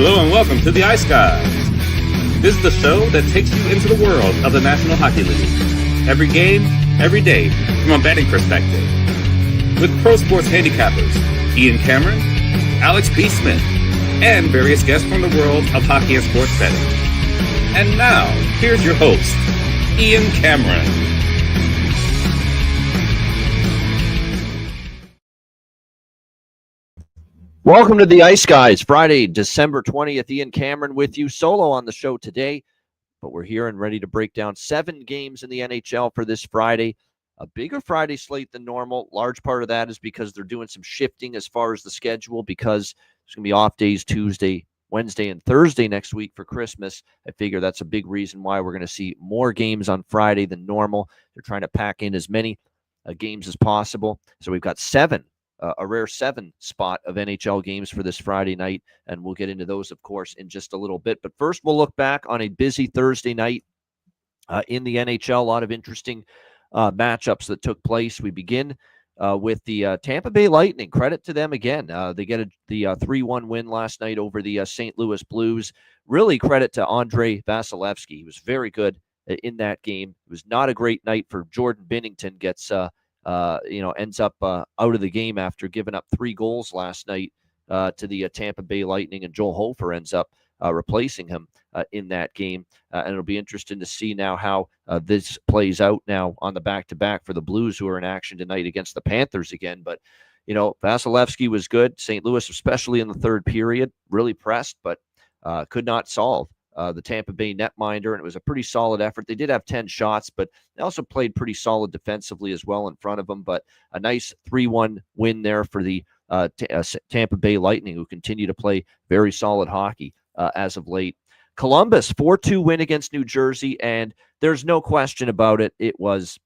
Hello and welcome to the Ice Guys. This is the show that takes you into the world of the National Hockey League. Every game, every day, from a betting perspective. With pro sports handicappers, Ian Cameron, Alex B. Smith, and various guests from the world of hockey and sports betting. And now, here's your host, Ian Cameron. Welcome to the Ice Guys, Friday, December 20th. Ian Cameron with you, solo on the show today, but we're here and ready to break down 7 games in the NHL for this Friday. A bigger Friday slate than normal. Large part of that is because they're doing some shifting as far as the schedule, because there's going to be off days Tuesday, Wednesday, and Thursday next week for Christmas. I figure that's a big reason why we're going to see more games on Friday than normal. They're trying to pack in as many games as possible. So we've got 7. A rare 7 spot of NHL games for this Friday night, and we'll get into those, of course, in just a little bit. But first, we'll look back on a busy Thursday night in the NHL. A lot of interesting matchups that took place. We begin with the Tampa Bay Lightning. Credit to them again. They get the 3-1 win last night over the St. Louis Blues. Really credit to Andrei Vasilevsky. He was very good in that game. It was not a great night for Jordan Binnington. Ends up out of the game after giving up 3 goals last night to the Tampa Bay Lightning, and Joel Hofer ends up replacing him in that game. And it'll be interesting to see now how this plays out now on the back-to-back for the Blues, who are in action tonight against the Panthers again. But, Vasilevsky was good. St. Louis, especially in the third period, really pressed, but could not solve the Tampa Bay netminder, and it was a pretty solid effort. They did have 10 shots, but they also played pretty solid defensively as well in front of them. But a nice 3-1 win there for the Tampa Bay Lightning, who continue to play very solid hockey as of late. Columbus, 4-2 win against New Jersey, and there's no question about it. It was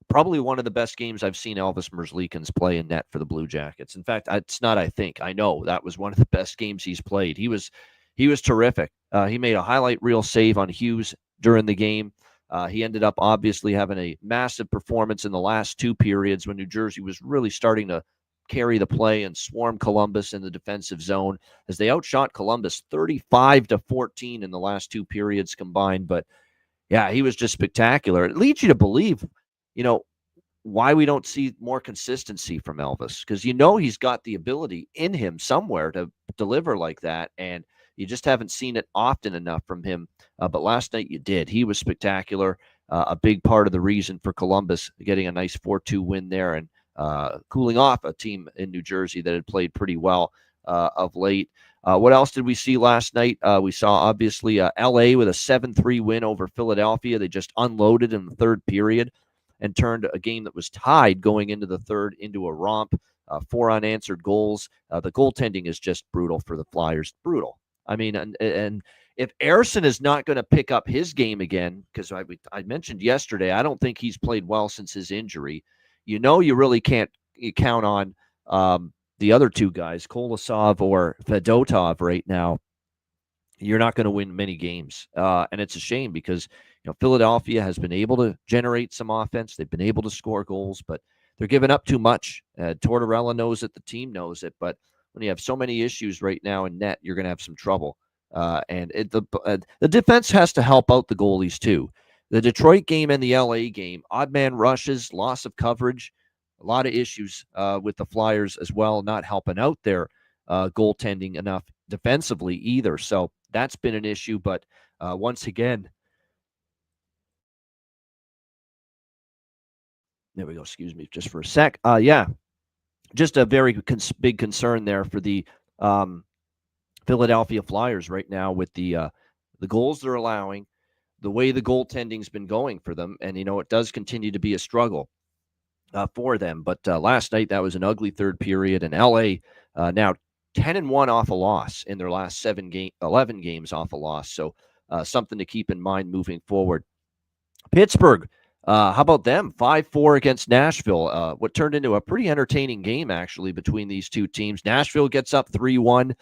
probably one of the best games I've seen Elvis Merzlikins play in net for the Blue Jackets. In fact, it's not I think. I know that was one of the best games he's played. He was terrific. He made a highlight reel save on Hughes during the game. He ended up obviously having a massive performance in the last 2 periods when New Jersey was really starting to carry the play and swarm Columbus in the defensive zone, as they outshot Columbus 35-14 in the last 2 periods combined. But yeah, he was just spectacular. It leads you to believe, why we don't see more consistency from Elvis, because he's got the ability in him somewhere to deliver like that, and you just haven't seen it often enough from him. But last night you did. He was spectacular. A big part of the reason for Columbus getting a nice 4-2 win there, and cooling off a team in New Jersey that had played pretty well of late. What else did we see last night? We saw, obviously, L.A. with a 7-3 win over Philadelphia. They just unloaded in the third period and turned a game that was tied going into the third into a romp. 4 unanswered goals. The goaltending is just brutal for the Flyers. Brutal. I mean, and if Ersson is not going to pick up his game again, because I mentioned yesterday, I don't think he's played well since his injury. You really can't count on the other 2 guys, Kolosov or Fedotov, right now. You're not going to win many games, and it's a shame because Philadelphia has been able to generate some offense. They've been able to score goals, but they're giving up too much. Tortorella knows it. The team knows it, but when you have so many issues right now in net, you're going to have some trouble. The defense has to help out the goalies too. The Detroit game and the LA game, odd man rushes, loss of coverage, a lot of issues with the Flyers as well, not helping out their goaltending enough defensively either. So that's been an issue. But once again, there we go. Excuse me just for a sec. Just a very big concern there for the Philadelphia Flyers right now with the goals they're allowing, the way the goaltending's been going for them, and it does continue to be a struggle for them. But last night that was an ugly third period, and LA now 10-1 off a loss in their last 11 games off a loss. So something to keep in mind moving forward. Pittsburgh. How about them? 5-4 against Nashville. What turned into a pretty entertaining game, actually, between these 2 teams. Nashville gets up 3-1.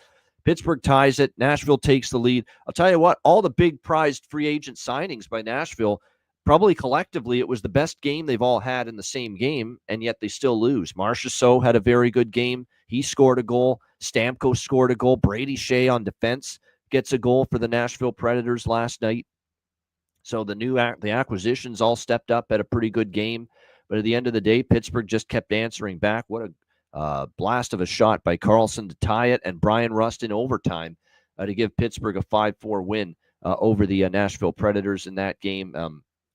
Pittsburgh ties it. Nashville takes the lead. I'll tell you what, all the big prized free agent signings by Nashville, probably collectively, it was the best game they've all had in the same game, and yet they still lose. Marchessault had a very good game. He scored a goal. Stamkos scored a goal. Brady Shea on defense gets a goal for the Nashville Predators last night. So the acquisitions all stepped up at a pretty good game. But at the end of the day, Pittsburgh just kept answering back. What a blast of a shot by Carlson to tie it, and Brian Rust in overtime to give Pittsburgh a 5-4 win over the Nashville Predators in that game.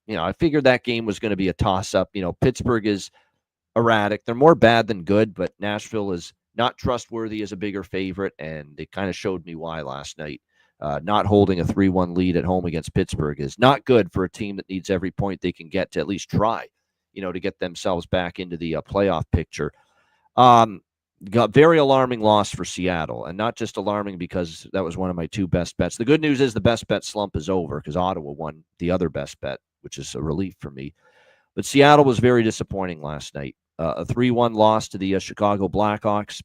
I figured that game was going to be a toss-up. Pittsburgh is erratic. They're more bad than good, but Nashville is not trustworthy as a bigger favorite, and they kind of showed me why last night. Not holding a 3-1 lead at home against Pittsburgh is not good for a team that needs every point they can get to at least try, to get themselves back into the playoff picture. Got very alarming loss for Seattle, and not just alarming because that was one of my two best bets. The good news is the best bet slump is over because Ottawa won the other best bet, which is a relief for me. But Seattle was very disappointing last night. A 3-1 loss to the Chicago Blackhawks.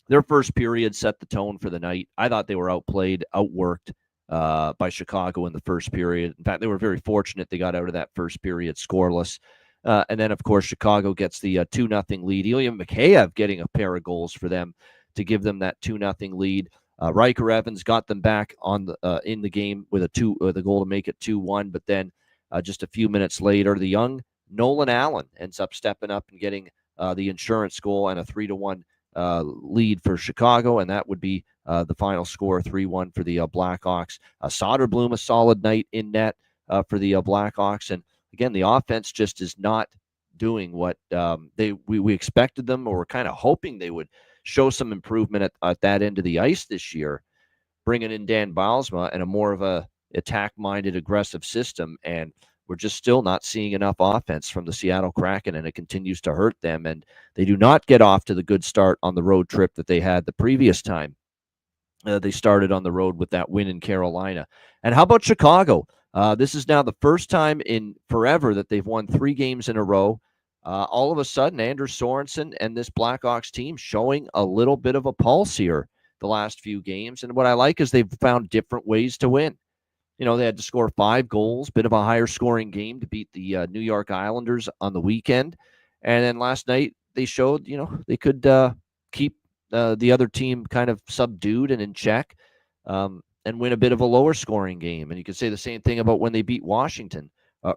Their first period set the tone for the night. I thought they were outplayed, outworked by Chicago in the first period. In fact, they were very fortunate they got out of that first period scoreless. And then, of course, Chicago gets the 2-0 lead. Ilya Mikheyev getting a pair of goals for them to give them that 2-0 lead. Riker Evans got them back on in the game with the goal to make it 2-1. But then just a few minutes later, the young Nolan Allen ends up stepping up and getting the insurance goal and a 3-1 lead for Chicago, and that would be the final score, 3-1 for the Blackhawks. Soderblom, a solid night in net for the Blackhawks, and again, the offense just is not doing what we expected them, or were kind of hoping they would show some improvement at that end of the ice this year, bringing in Dan Bylsma and a more of a attack-minded, aggressive system, and we're just still not seeing enough offense from the Seattle Kraken, and it continues to hurt them. And they do not get off to the good start on the road trip that they had the previous time. They started on the road with that win in Carolina. And how about Chicago? This is now the first time in forever that they've won 3 games in a row. All of a sudden, Anders Sorensen and this Blackhawks team showing a little bit of a pulse here the last few games. And what I like is they've found different ways to win. They had to score 5 goals, bit of a higher scoring game to beat the New York Islanders on the weekend. And then last night they showed, they could keep the other team kind of subdued and in check and win a bit of a lower scoring game. And you could say the same thing about when they beat Washington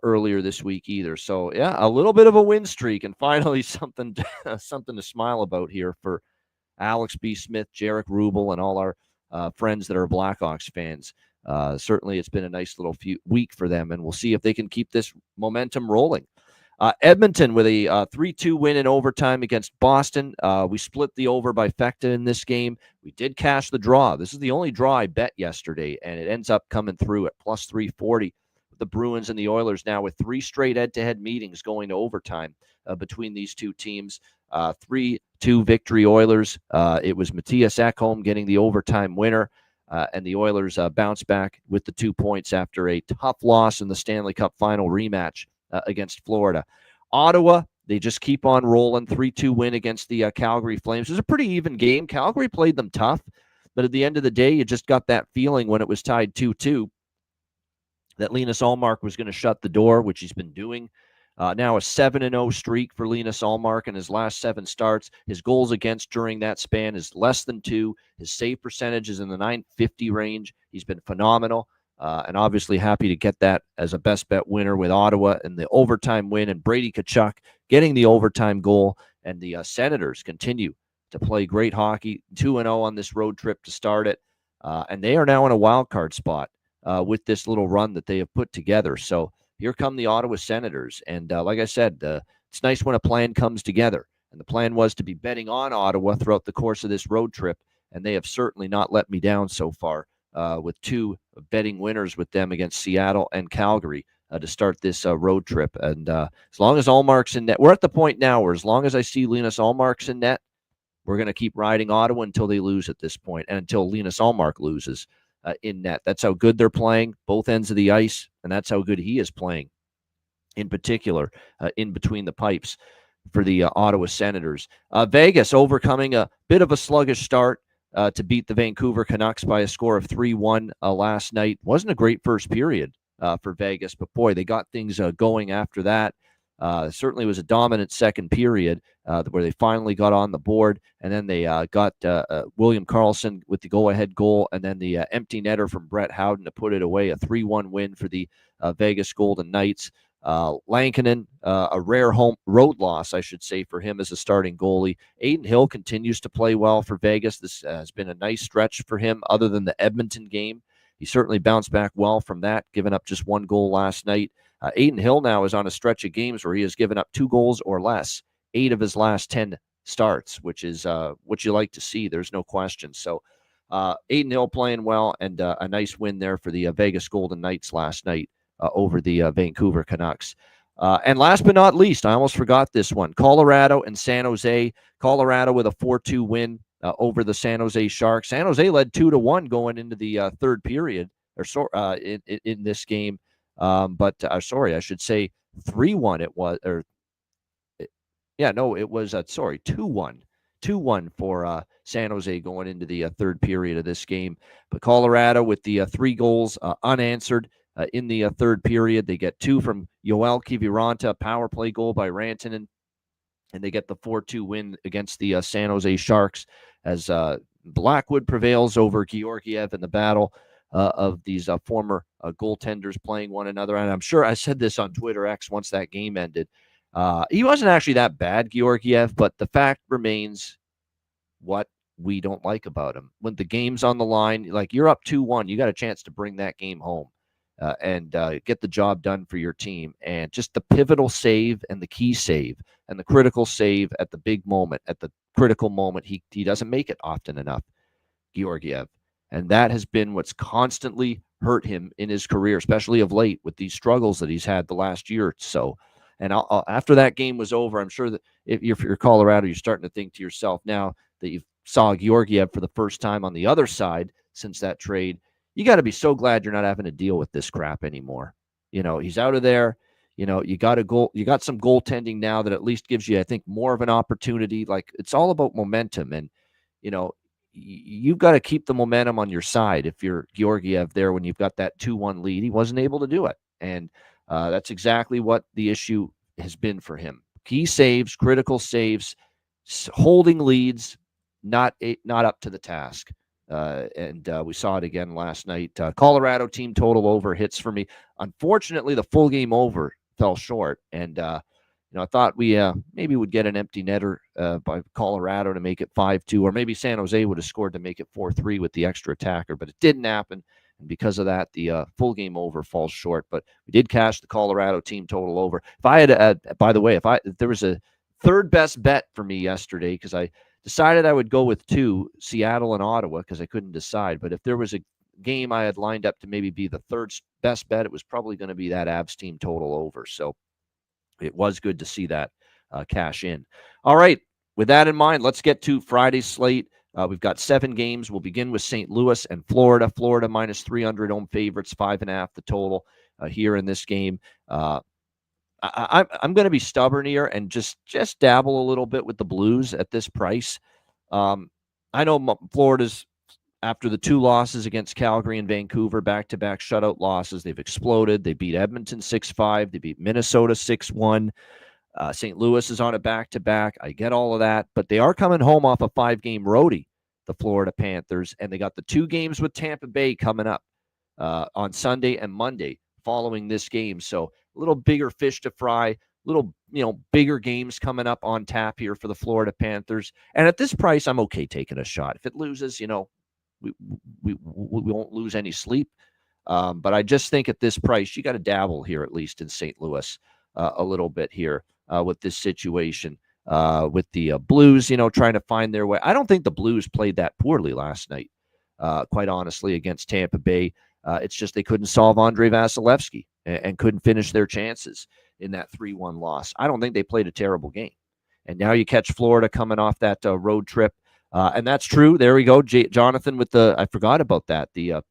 earlier this week either. So, yeah, a little bit of a win streak, and finally something to smile about here for Alex B. Smith, Jarek Rubel, and all our friends that are Blackhawks fans. Certainly it's been a nice little week for them, and we'll see if they can keep this momentum rolling. Edmonton with a 3-2 win in overtime against Boston. We split the over by Fecta in this game. We did cash the draw. This is the only draw I bet yesterday, and it ends up coming through at plus 340. The Bruins and the Oilers now with 3 straight head-to-head meetings going to overtime between these two teams. 3-2 victory Oilers. It was Matthias Ekholm getting the overtime winner. And the Oilers bounce back with the 2 points after a tough loss in the Stanley Cup final rematch against Florida. Ottawa, they just keep on rolling. 3-2 win against the Calgary Flames. It was a pretty even game. Calgary played them tough, but at the end of the day, you just got that feeling when it was tied 2-2 that Linus Ullmark was going to shut the door, which he's been doing. Now a 7-0 streak for Linus Ullmark in his last 7 starts. His goals against during that span is less than 2. His save percentage is in the .950 range. He's been phenomenal, and obviously happy to get that as a best bet winner with Ottawa and the overtime win, and Brady Tkachuk getting the overtime goal. And the Senators continue to play great hockey, 2-0 on this road trip to start it, and they are now in a wild card spot with this little run that they have put together. So here come the Ottawa Senators. And like I said, it's nice when a plan comes together. And the plan was to be betting on Ottawa throughout the course of this road trip. And they have certainly not let me down so far with 2 betting winners with them against Seattle and Calgary to start this road trip. And as long as Ullmark's in net, we're at the point now where as long as I see Linus Ullmark's in net, we're going to keep riding Ottawa until they lose at this point, and until Linus Ullmark loses in net. That's how good they're playing, both ends of the ice, and that's how good he is playing, in particular, in between the pipes for the Ottawa Senators. Vegas overcoming a bit of a sluggish start to beat the Vancouver Canucks by a score of 3-1 last night. Wasn't a great first period for Vegas, but boy, they got things going after that. Certainly was a dominant second period where they finally got on the board, and then they got William Karlsson with the go-ahead goal, and then the empty netter from Brett Howden to put it away, a 3-1 win for the Vegas Golden Knights. Lankinen, a rare home road loss, I should say, for him as a starting goalie. Adin Hill continues to play well for Vegas. This has been a nice stretch for him other than the Edmonton game. He certainly bounced back well from that, giving up just 1 goal last night. Adin Hill now is on a stretch of games where he has given up 2 goals or less, 8 of his last 10 starts, which is what you like to see. There's no question. So Adin Hill playing well, and a nice win there for the Vegas Golden Knights last night over the Vancouver Canucks. And last but not least, I almost forgot this one, Colorado and San Jose. Colorado with a 4-2 win over the San Jose Sharks. San Jose led 2-1 going into the third period in this game. Sorry, I should say 3-1 it was, or yeah, no, it was, 2-1. 2-1 for San Jose going into the third period of this game. But Colorado with the 3 goals unanswered in the third period. They get 2 from Yoel Kiviranta, power play goal by Rantanen, and they get the 4-2 win against the San Jose Sharks as Blackwood prevails over Georgiev in the battle of these former goaltenders playing one another. And I'm sure I said this on Twitter X once that game ended. He wasn't actually that bad, Georgiev, but the fact remains what we don't like about him. When the game's on the line, like you're up 2-1, you got a chance to bring that game home and get the job done for your team. And just the pivotal save and the key save and the critical save at the big moment, at the critical moment, he doesn't make it often enough, Georgiev. And that has been what's constantly hurt him in his career, especially of late with these struggles that he's had the last year or so. And after that game was over, I'm sure that if you're Colorado, you're starting to think to yourself now that you saw Georgiev for the first time on the other side since that trade, you got to be so glad you're not having to deal with this crap anymore. You know, he's out of there. You know, you got some goaltending now that at least gives you, I think, more of an opportunity. Like, it's all about momentum. And, you know, you've got to keep the momentum on your side if you're Georgiev there when you've got that 2-1 lead. He wasn't able to do it. And that's exactly what the issue has been for him. Key saves, critical saves, holding leads, not up to the task. And we saw it again last night. Colorado team total over hits for me. Unfortunately, the full game over fell short. And, I thought we maybe would get an empty netter by Colorado to make it 5-2, or maybe San Jose would have scored to make it 4-3 with the extra attacker, but it didn't happen. And because of that, the full game over falls short. But we did cash the Colorado team total over. If I had, by the way, if there was a third best bet for me yesterday, because I decided I would go with 2, Seattle and Ottawa, because I couldn't decide. But if there was a game I had lined up to maybe be the third best bet, it was probably going to be that Avs team total over. So it was good to see that cash in. All right. With that in mind, let's get to Friday's slate. We've got 7 games. We'll begin with St. Louis and Florida. Florida minus 300 home favorites, 5.5 the total here in this game. I'm going to be stubborn here and just dabble a little bit with the Blues at this price. I know Florida's, after the 2 losses against Calgary and Vancouver, back-to-back shutout losses, they've exploded. They beat Edmonton 6-5. They beat Minnesota 6-1. St. Louis is on a back-to-back. I get all of that, but they are coming home off a 5-game roadie, the Florida Panthers, and they got the 2 games with Tampa Bay coming up on Sunday and Monday following this game. So a little bigger fish to fry, little bigger games coming up on tap here for the Florida Panthers. And at this price, I'm okay taking a shot. If it loses, we won't lose any sleep. But I just think at this price, you got to dabble here, at least in St. Louis, a little bit here with this situation with the Blues, trying to find their way. I don't think the Blues played that poorly last night, quite honestly, against Tampa Bay. It's just they couldn't solve Andrei Vasilevsky and couldn't finish their chances in that 3-1 loss. I don't think they played a terrible game. And now you catch Florida coming off that road trip. And that's true. There we go. Jonathan with I forgot about that. The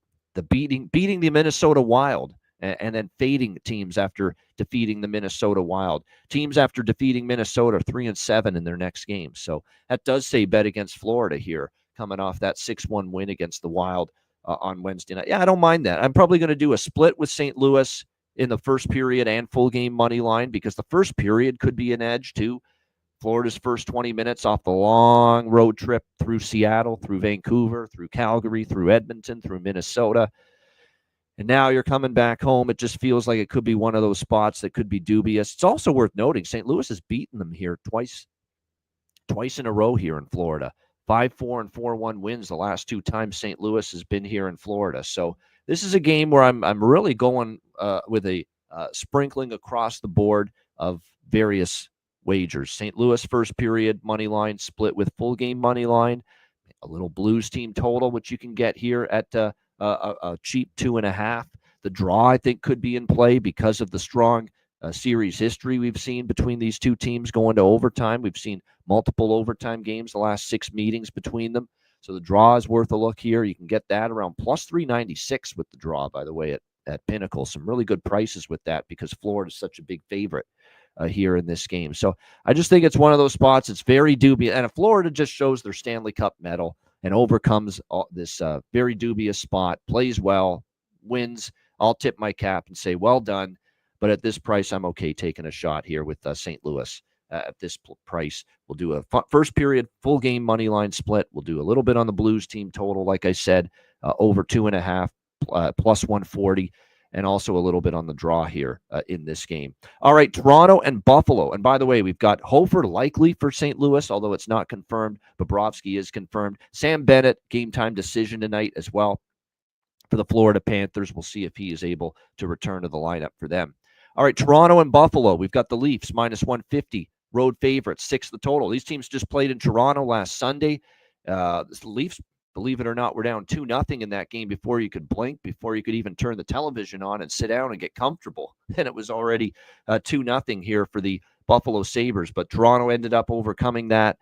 beating the Minnesota Wild and then fading teams after defeating the Minnesota Wild. Teams after defeating Minnesota 3-7 in their next game. So that does say bet against Florida here, coming off that 6-1 win against the Wild on Wednesday night. Yeah, I don't mind that. I'm probably going to do a split with St. Louis in the first period and full game money line, because the first period could be an edge too. Florida's first 20 minutes off the long road trip through Seattle, through Vancouver, through Calgary, through Edmonton, through Minnesota. And now you're coming back home. It just feels like it could be one of those spots that could be dubious. It's also worth noting St. Louis has beaten them here twice in a row here in Florida. 5-4 and 4-1 wins the last 2 times St. Louis has been here in Florida. So this is a game where I'm really going with a sprinkling across the board of various wagers. St. Louis first period money line split with full game money line, a little Blues team total, which you can get here at a cheap 2.5. The draw, I think, could be in play because of the strong series history we've seen between these two teams going to overtime. We've seen multiple overtime games the last 6 meetings between them. So the draw is worth a look here. You can get that around plus 396 with the draw, by the way, at Pinnacle. Some really good prices with that because Florida is such a big favorite here in this game. So I just think it's one of those spots. It's very dubious. And if Florida just shows their Stanley Cup medal and overcomes this very dubious spot, plays well, wins, I'll tip my cap and say, well done. But at this price, I'm okay taking a shot here with St. Louis. At this price, we'll do a first period full game money line split. We'll do a little bit on the Blues team total, like I said, over 2.5, plus 140. And also a little bit on the draw here in this game. All right, Toronto and Buffalo. And by the way, we've got Hofer likely for St. Louis, although it's not confirmed. Bobrovsky is confirmed. Sam Bennett, game time decision tonight as well for the Florida Panthers. We'll see if he is able to return to the lineup for them. All right, Toronto and Buffalo. We've got the Leafs, minus 150. Road favorites, 6 the total. These teams just played in Toronto last Sunday. The Leafs, believe it or not, we're down 2-0 in that game before you could blink, before you could even turn the television on and sit down and get comfortable. And it was already 2-0 here for the Buffalo Sabres. But Toronto ended up overcoming that.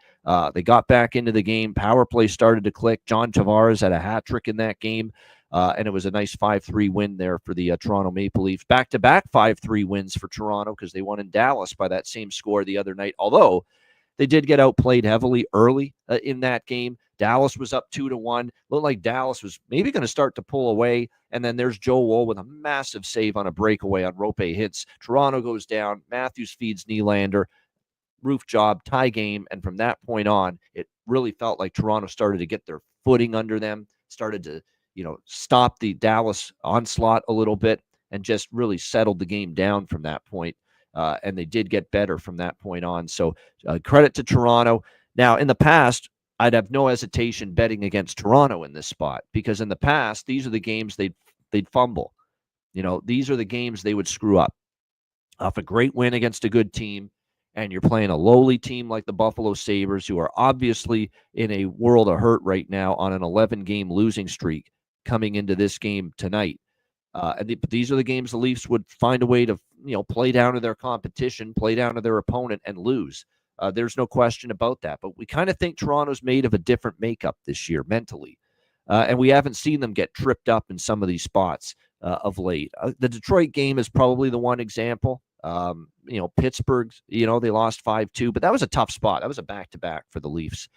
They got back into the game. Power play started to click. John Tavares had a hat trick in that game. And it was a nice 5-3 win there for the Toronto Maple Leafs. Back-to-back 5-3 wins for Toronto because they won in Dallas by that same score the other night. Although they did get outplayed heavily early in that game. Dallas was up 2-1. Looked like Dallas was maybe going to start to pull away. And then there's Joe Woll with a massive save on a breakaway on Rope hits. Toronto goes down. Matthews feeds Nylander. Roof job, tie game. And from that point on, it really felt like Toronto started to get their footing under them, started to stop the Dallas onslaught a little bit and just really settled the game down from that point. And they did get better from that point on. So credit to Toronto. Now, in the past, I'd have no hesitation betting against Toronto in this spot because in the past, these are the games they'd fumble. These are the games they would screw up. Off a great win against a good team, and you're playing a lowly team like the Buffalo Sabres, who are obviously in a world of hurt right now on an 11-game losing streak coming into this game tonight. But these are the games the Leafs would find a way to, play down to their competition, play down to their opponent, and lose. There's no question about that. But we kind of think Toronto's made of a different makeup this year mentally. And we haven't seen them get tripped up in some of these spots of late. The Detroit game is probably the one example. Pittsburgh, they lost 5-2, but that was a tough spot. That was a back-to-back for the Leafs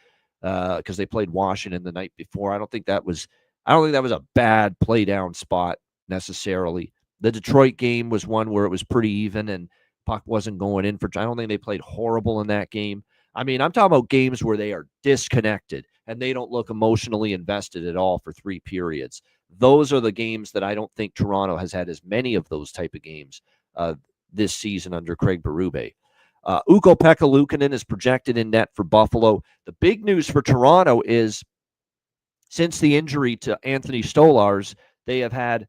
because they played Washington the night before. I don't think that was a bad play down spot necessarily. The Detroit game was one where it was pretty even and puck wasn't going in for. I don't think they played horrible in that game. I mean, I'm talking about games where they are disconnected and they don't look emotionally invested at all for 3 periods. Those are the games that I don't think Toronto has had as many of those type of games this season under Craig Berube. Ukko-Pekka Luukkonen is projected in net for Buffalo. The big news for Toronto is since the injury to Anthony Stolarz, they have had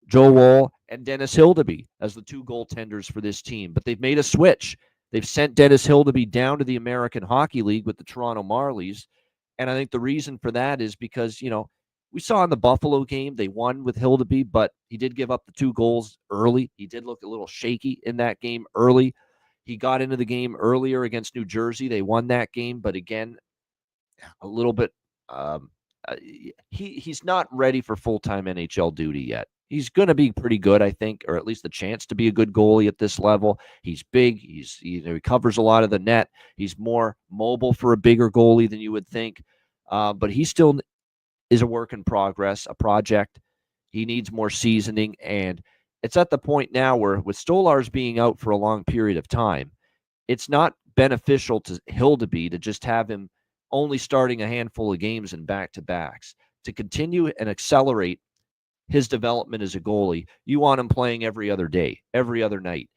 Joe Woll and Dennis Hildeby as the 2 goaltenders for this team. But they've made a switch. They've sent Dennis Hildeby down to the American Hockey League with the Toronto Marlies. And I think the reason for that is because, we saw in the Buffalo game, they won with Hildeby, but he did give up the 2 goals early. He did look a little shaky in that game early. He got into the game earlier against New Jersey. They won that game, but again, a little bit he's not ready for full-time NHL duty yet. He's going to be pretty good, I think, or at least the chance to be a good goalie at this level. He's big. He covers a lot of the net. He's more mobile for a bigger goalie than you would think. But he still is a work in progress, a project. He needs more seasoning, and it's at the point now where with Stolarz being out for a long period of time, it's not beneficial to Hildeby to just have him only starting a handful of games in back-to-backs. To continue and accelerate his development as a goalie, you want him playing every other day, every other night.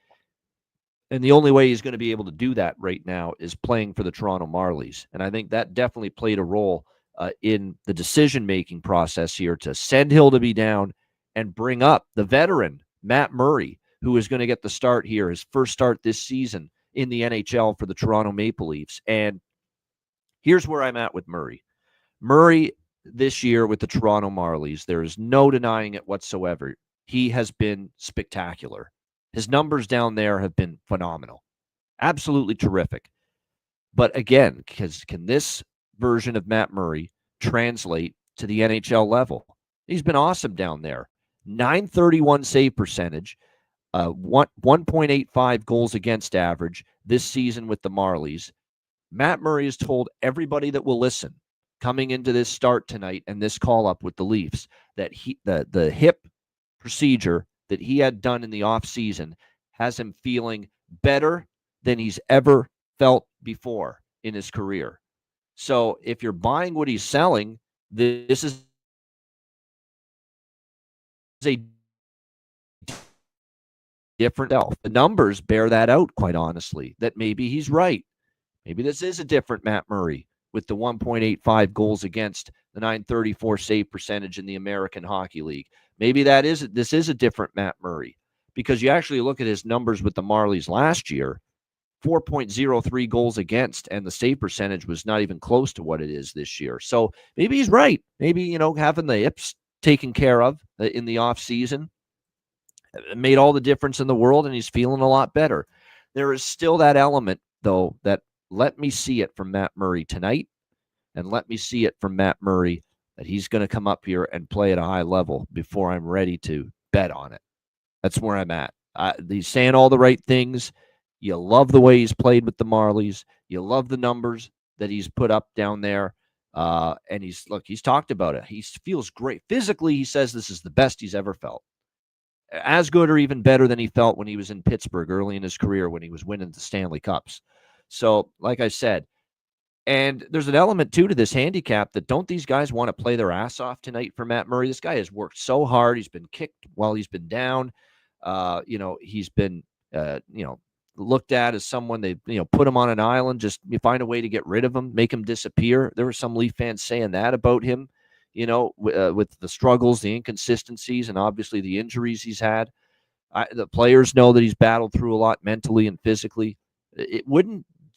And the only way he's going to be able to do that right now is playing for the Toronto Marlies. And I think that definitely played a role in the decision-making process here to send Hildeby down and bring up the veteran, Matt Murray, who is going to get the start here, his first start this season in the NHL for the Toronto Maple Leafs. And here's where I'm at with Murray. Murray this year with the Toronto Marlies, there is no denying it whatsoever. He has been spectacular. His numbers down there have been phenomenal. Absolutely terrific. But again, can this version of Matt Murray translate to the NHL level? He's been awesome down there. .931 save percentage, 1.85 goals against average this season with the Marlies. Matt Murray has told everybody that will listen coming into this start tonight and this call-up with the Leafs that the hip procedure that he had done in the offseason has him feeling better than he's ever felt before in his career. So if you're buying what he's selling, this is a different self. The numbers bear that out, quite honestly, that maybe he's right. Maybe this is a different Matt Murray with the 1.85 goals against, the .934 save percentage in the American Hockey League. Maybe this is a different Matt Murray, because you actually look at his numbers with the Marlies last year, 4.03 goals against, and the save percentage was not even close to what it is this year. So maybe he's right. Maybe, having the hips taken care of in the offseason made all the difference in the world, and he's feeling a lot better. There is still that element, though, that let me see it from Matt Murray tonight, and let me see it from Matt Murray that he's going to come up here and play at a high level before I'm ready to bet on it. That's where I'm at. He's saying all the right things. You love the way he's played with the Marlies. You love the numbers that he's put up down there. And he's talked about it. He feels great. Physically, he says this is the best he's ever felt. As good or even better than he felt when he was in Pittsburgh early in his career when he was winning the Stanley Cups. So, like I said, and there's an element, too, to this handicap that don't these guys want to play their ass off tonight for Matt Murray? This guy has worked so hard. He's been kicked while he's been down. He's been, looked at as someone they, put him on an island. Just you find a way to get rid of him, make him disappear. There were some Leaf fans saying that about him, with the struggles, the inconsistencies, and obviously the injuries he's had. The players know that he's battled through a lot mentally and physically.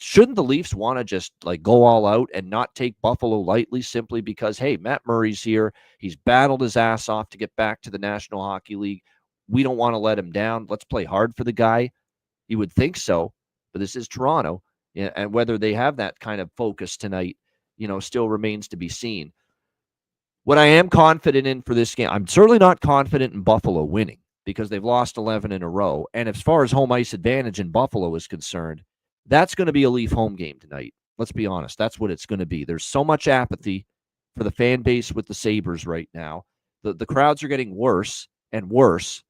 Shouldn't the Leafs want to just go all out and not take Buffalo lightly simply because, hey, Matt Murray's here. He's battled his ass off to get back to the National Hockey League. We don't want to let him down. Let's play hard for the guy. You would think so, but this is Toronto. And whether they have that kind of focus tonight, still remains to be seen. What I am confident in for this game, I'm certainly not confident in Buffalo winning because they've lost 11 in a row. And as far as home ice advantage in Buffalo is concerned, that's going to be a Leaf home game tonight. Let's be honest. That's what it's going to be. There's so much apathy for the fan base with the Sabres right now. The crowds are getting worse and worse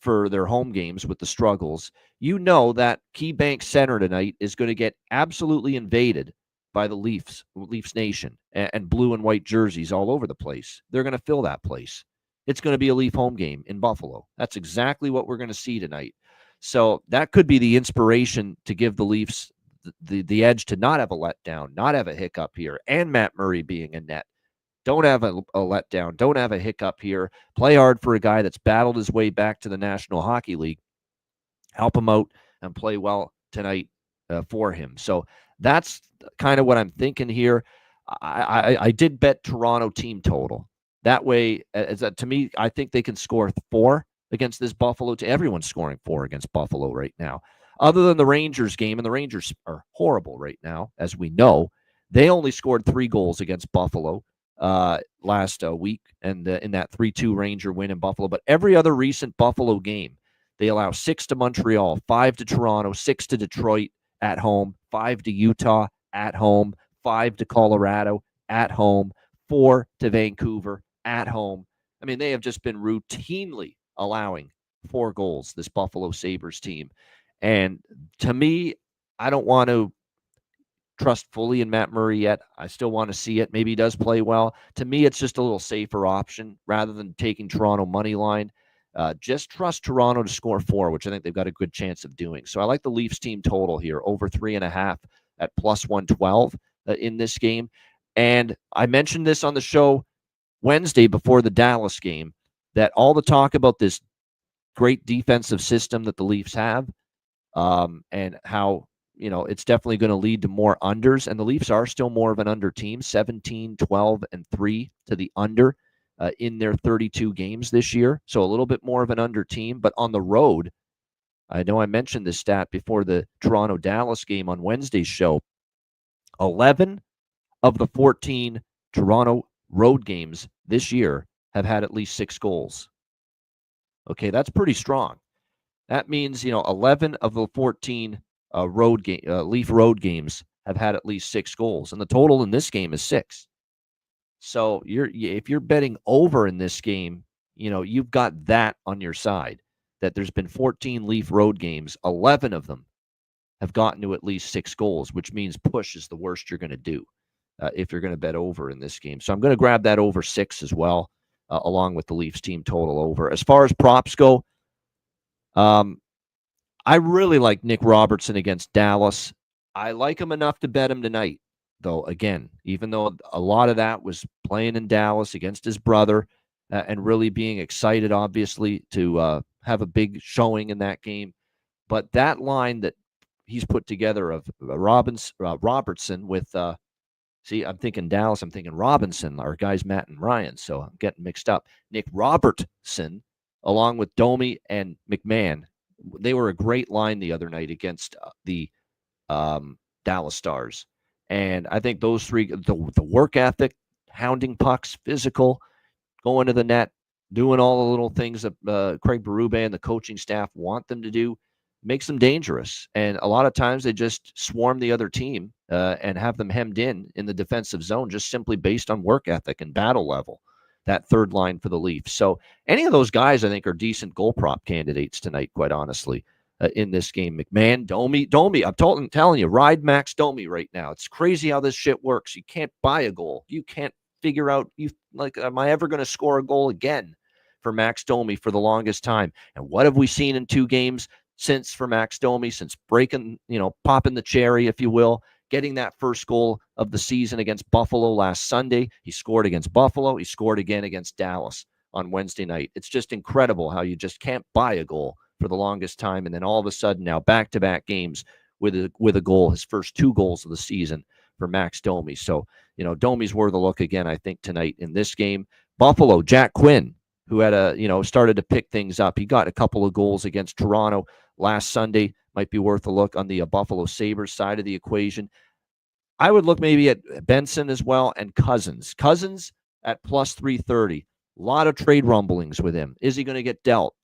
for their home games with the struggles. That KeyBank Center tonight is going to get absolutely invaded by the Leafs Nation, and blue and white jerseys all over the place. They're going to fill that place. It's going to be a Leaf home game in Buffalo. That's exactly what we're going to see tonight. So that could be the inspiration to give the Leafs the edge to not have a letdown, not have a hiccup here, and Matt Murray being in net. Don't have a letdown. Don't have a hiccup here. Play hard for a guy that's battled his way back to the National Hockey League. Help him out and play well tonight for him. So that's kind of what I'm thinking here. I did bet Toronto team total. That way, to me, I think they can score 4 against this Buffalo team. Everyone's scoring 4 against Buffalo right now. Other than the Rangers game, and the Rangers are horrible right now, as we know. They only scored 3 goals against Buffalo last week, and in that 3-2 Ranger win in Buffalo. But every other recent Buffalo game, they allow 6 to Montreal, 5 to Toronto, 6 to Detroit at home, 5 to Utah at home, 5 to Colorado at home, 4 to Vancouver at home. I mean, they have just been routinely allowing 4 goals, this Buffalo Sabres team. And to me, I don't want to trust fully in Matt Murray yet. I still want to see it. Maybe he does play well. To me, it's just a little safer option rather than taking Toronto money line. Just trust Toronto to score 4, which I think they've got a good chance of doing. So I like the Leafs team total here, over 3.5 at plus 112 in this game. And I mentioned this on the show Wednesday before the Dallas game, that all the talk about this great defensive system that the Leafs have, and how, it's definitely going to lead to more unders. And the Leafs are still more of an under team, 17, 12, and 3 to the under in their 32 games this year. So a little bit more of an under team. But on the road, I know I mentioned this stat before the Toronto-Dallas game on Wednesday's show. 11 of the 14 Toronto road games this year have had at least 6 goals. Okay, that's pretty strong. That means, 11 of the 14 Leaf road games have had at least 6 goals, and the total in this game is 6. So if you're betting over in this game, you've got that on your side. That there's been 14 Leaf road games, 11 of them have gotten to at least 6 goals, which means push is the worst you're going to do if you're going to bet over in this game. So I'm going to grab that over 6 as well, along with the Leafs team total over. As far as props go, I really like Nick Robertson against Dallas. I like him enough to bet him tonight, though, again, even though a lot of that was playing in Dallas against his brother and really being excited, obviously, to have a big showing in that game. But that line that he's put together of Robertson with, I'm thinking Dallas, I'm thinking Robinson, our guys Matt and Ryan, so I'm getting mixed up. Nick Robertson, along with Domi and McMahon, they were a great line the other night against the Dallas Stars. And I think those three, the work ethic, hounding pucks, physical, going to the net, doing all the little things that Craig Berube and the coaching staff want them to do, makes them dangerous. And a lot of times they just swarm the other team and have them hemmed in the defensive zone just simply based on work ethic and battle level, that third line for the Leafs. So any of those guys, I think, are decent goal prop candidates tonight, quite honestly, in this game. McMahon, Domi. I'm telling you, ride Max Domi right now. It's crazy how this shit works. You can't buy a goal. You can't figure out, am I ever going to score a goal again for Max Domi for the longest time? And what have we seen in 2 games since for Max Domi, since breaking, popping the cherry, if you will, getting that first goal of the season against Buffalo last Sunday? He scored against Buffalo. He scored again against Dallas on Wednesday night. It's just incredible how you just can't buy a goal for the longest time. And then all of a sudden now back-to-back games with a goal, his first 2 goals of the season for Max Domi. So, Domi's worth a look again, I think, tonight in this game. Buffalo, Jack Quinn, who had started to pick things up. He got a couple of goals against Toronto last Sunday. Might be worth a look on the Buffalo Sabres side of the equation. I would look maybe at Benson as well and Cousins. Cousins at plus 330. A lot of trade rumblings with him. Is he going to get dealt?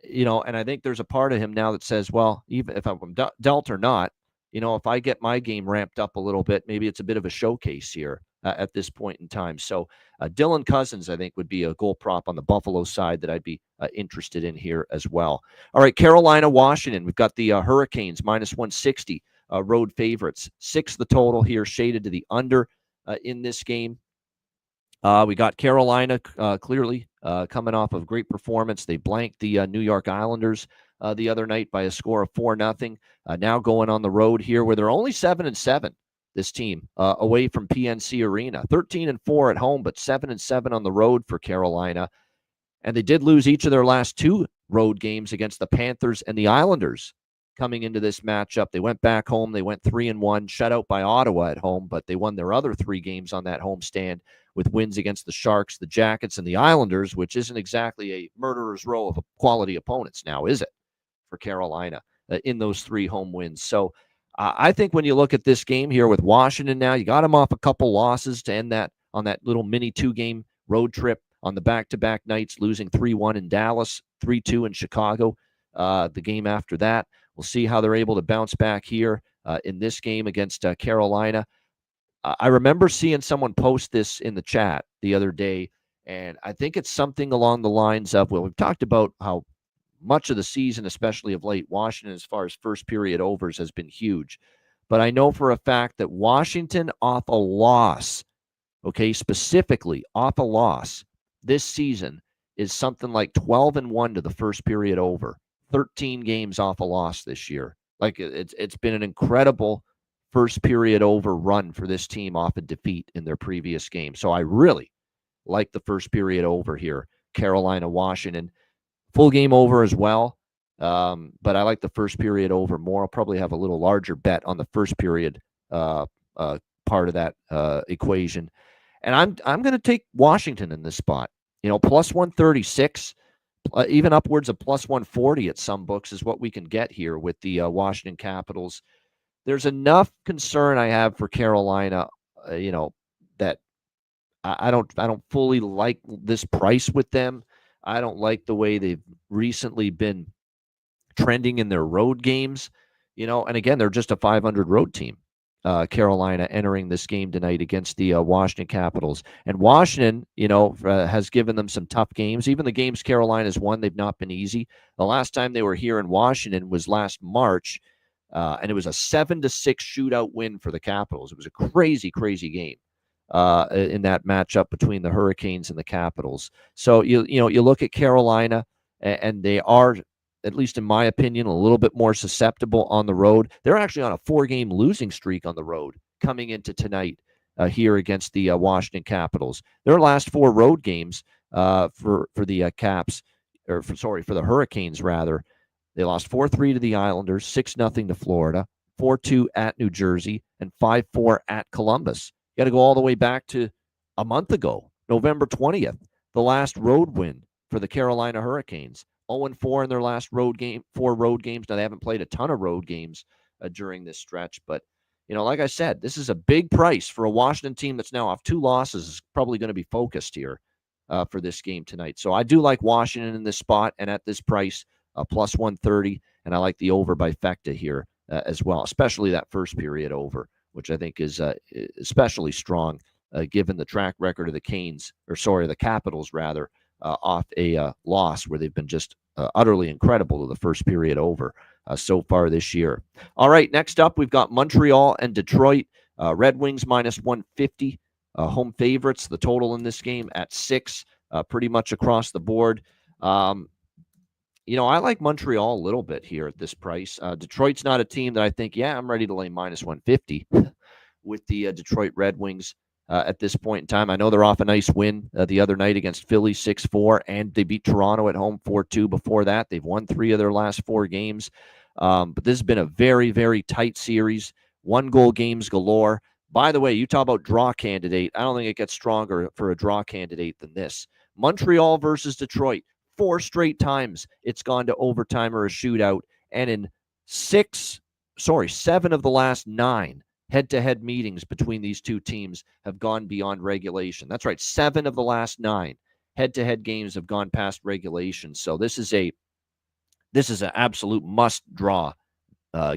And I think there's a part of him now that says, well, even if I'm dealt or not, if I get my game ramped up a little bit, maybe it's a bit of a showcase here at this point in time. So Dylan Cousins, I think, would be a goal prop on the Buffalo side that I'd be interested in here as well. All right, Carolina, Washington. We've got the Hurricanes minus 160 road favorites. 6 the total here, shaded to the under in this game. We got Carolina clearly coming off of great performance. They blanked the New York Islanders the other night by a score of 4-0. Now going on the road here where they're only 7-7. This team away from PNC Arena, 13-4 at home, but 7-7 on the road for Carolina. And they did lose each of their last 2 road games against the Panthers and the Islanders coming into this matchup. They went back home. They went 3-1, shut out by Ottawa at home, but they won their other 3 games on that homestand with wins against the Sharks, the Jackets, and the Islanders, which isn't exactly a murderer's row of quality opponents now, is it, for Carolina in those 3 home wins? So I think when you look at this game here with Washington now, you got them off a couple losses to end that on that little mini 2-game road trip on the back-to-back nights, losing 3-1 in Dallas, 3-2 in Chicago the game after that. We'll see how they're able to bounce back here in this game against Carolina. I remember seeing someone post this in the chat the other day, and I think it's something along the lines of, well, we've talked about how much of the season, especially of late, Washington, as far as first period overs, has been huge. But I know for a fact that Washington off a loss, okay, specifically off a loss this season is something like 12-1 to the first period over. 13 games off a loss this year. Like it's been an incredible first period over run for this team off a defeat in their previous game. So I really like the first period over here. Carolina, Washington, full game over as well. But I like the first period over more. I'll probably have a little larger bet on the first period part of that equation. And I'm going to take Washington in this spot. Plus 136, even upwards of plus 140 at some books is what we can get here with the Washington Capitals. There's enough concern I have for Carolina, that I don't fully like this price with them. I don't like the way they've recently been trending in their road games, and again, they're just a 500 road team. Carolina entering this game tonight against the Washington Capitals. And Washington, has given them some tough games. Even the games Carolina's won, they've not been easy. The last time they were here in Washington was last March, and it was a 7-6 shootout win for the Capitals. It was a crazy, crazy game in that matchup between the Hurricanes and the Capitals. So you look at Carolina, and they are, at least in my opinion, a little bit more susceptible on the road. They're actually on a 4-game losing streak on the road coming into tonight here against the Washington Capitals. Their last 4 road games for the Caps, or for the Hurricanes rather, they lost 4-3 to the Islanders, 6-0 to Florida, 4-2 at New Jersey, and 5-4 at Columbus. You got to go all the way back to a month ago, November 20th, the last road win for the Carolina Hurricanes. 0-4 in their last 4 road games. Now, they haven't played a ton of road games during this stretch, but, like I said, this is a big price for a Washington team that's now off 2 losses, is probably going to be focused here for this game tonight. So I do like Washington in this spot, and at this price, plus 130, and I like the over by Fecta here as well, especially that first period over, which I think is especially strong given the track record of the Capitals rather, off a loss where they've been just utterly incredible to the first period over so far this year. All right, next up, we've got Montreal and Detroit. Red Wings minus 150, home favorites. The total in this game at 6, pretty much across the board. I like Montreal a little bit here at this price. Detroit's not a team that I think, I'm ready to lay minus 150 with the Detroit Red Wings. At this point in time, I know they're off a nice win the other night against Philly 6-4, and they beat Toronto at home 4-2 before that. They've won 3 of their last 4 games. But this has been a very, very tight series. 1-goal games galore. By the way, you talk about draw candidate. I don't think it gets stronger for a draw candidate than this. Montreal versus Detroit. 4 straight times it's gone to overtime or a shootout. And in 7 of the last 9 head-to-head meetings between these two teams have gone beyond regulation. That's right, 7 of the last 9 head-to-head games have gone past regulation. So this is an absolute must-draw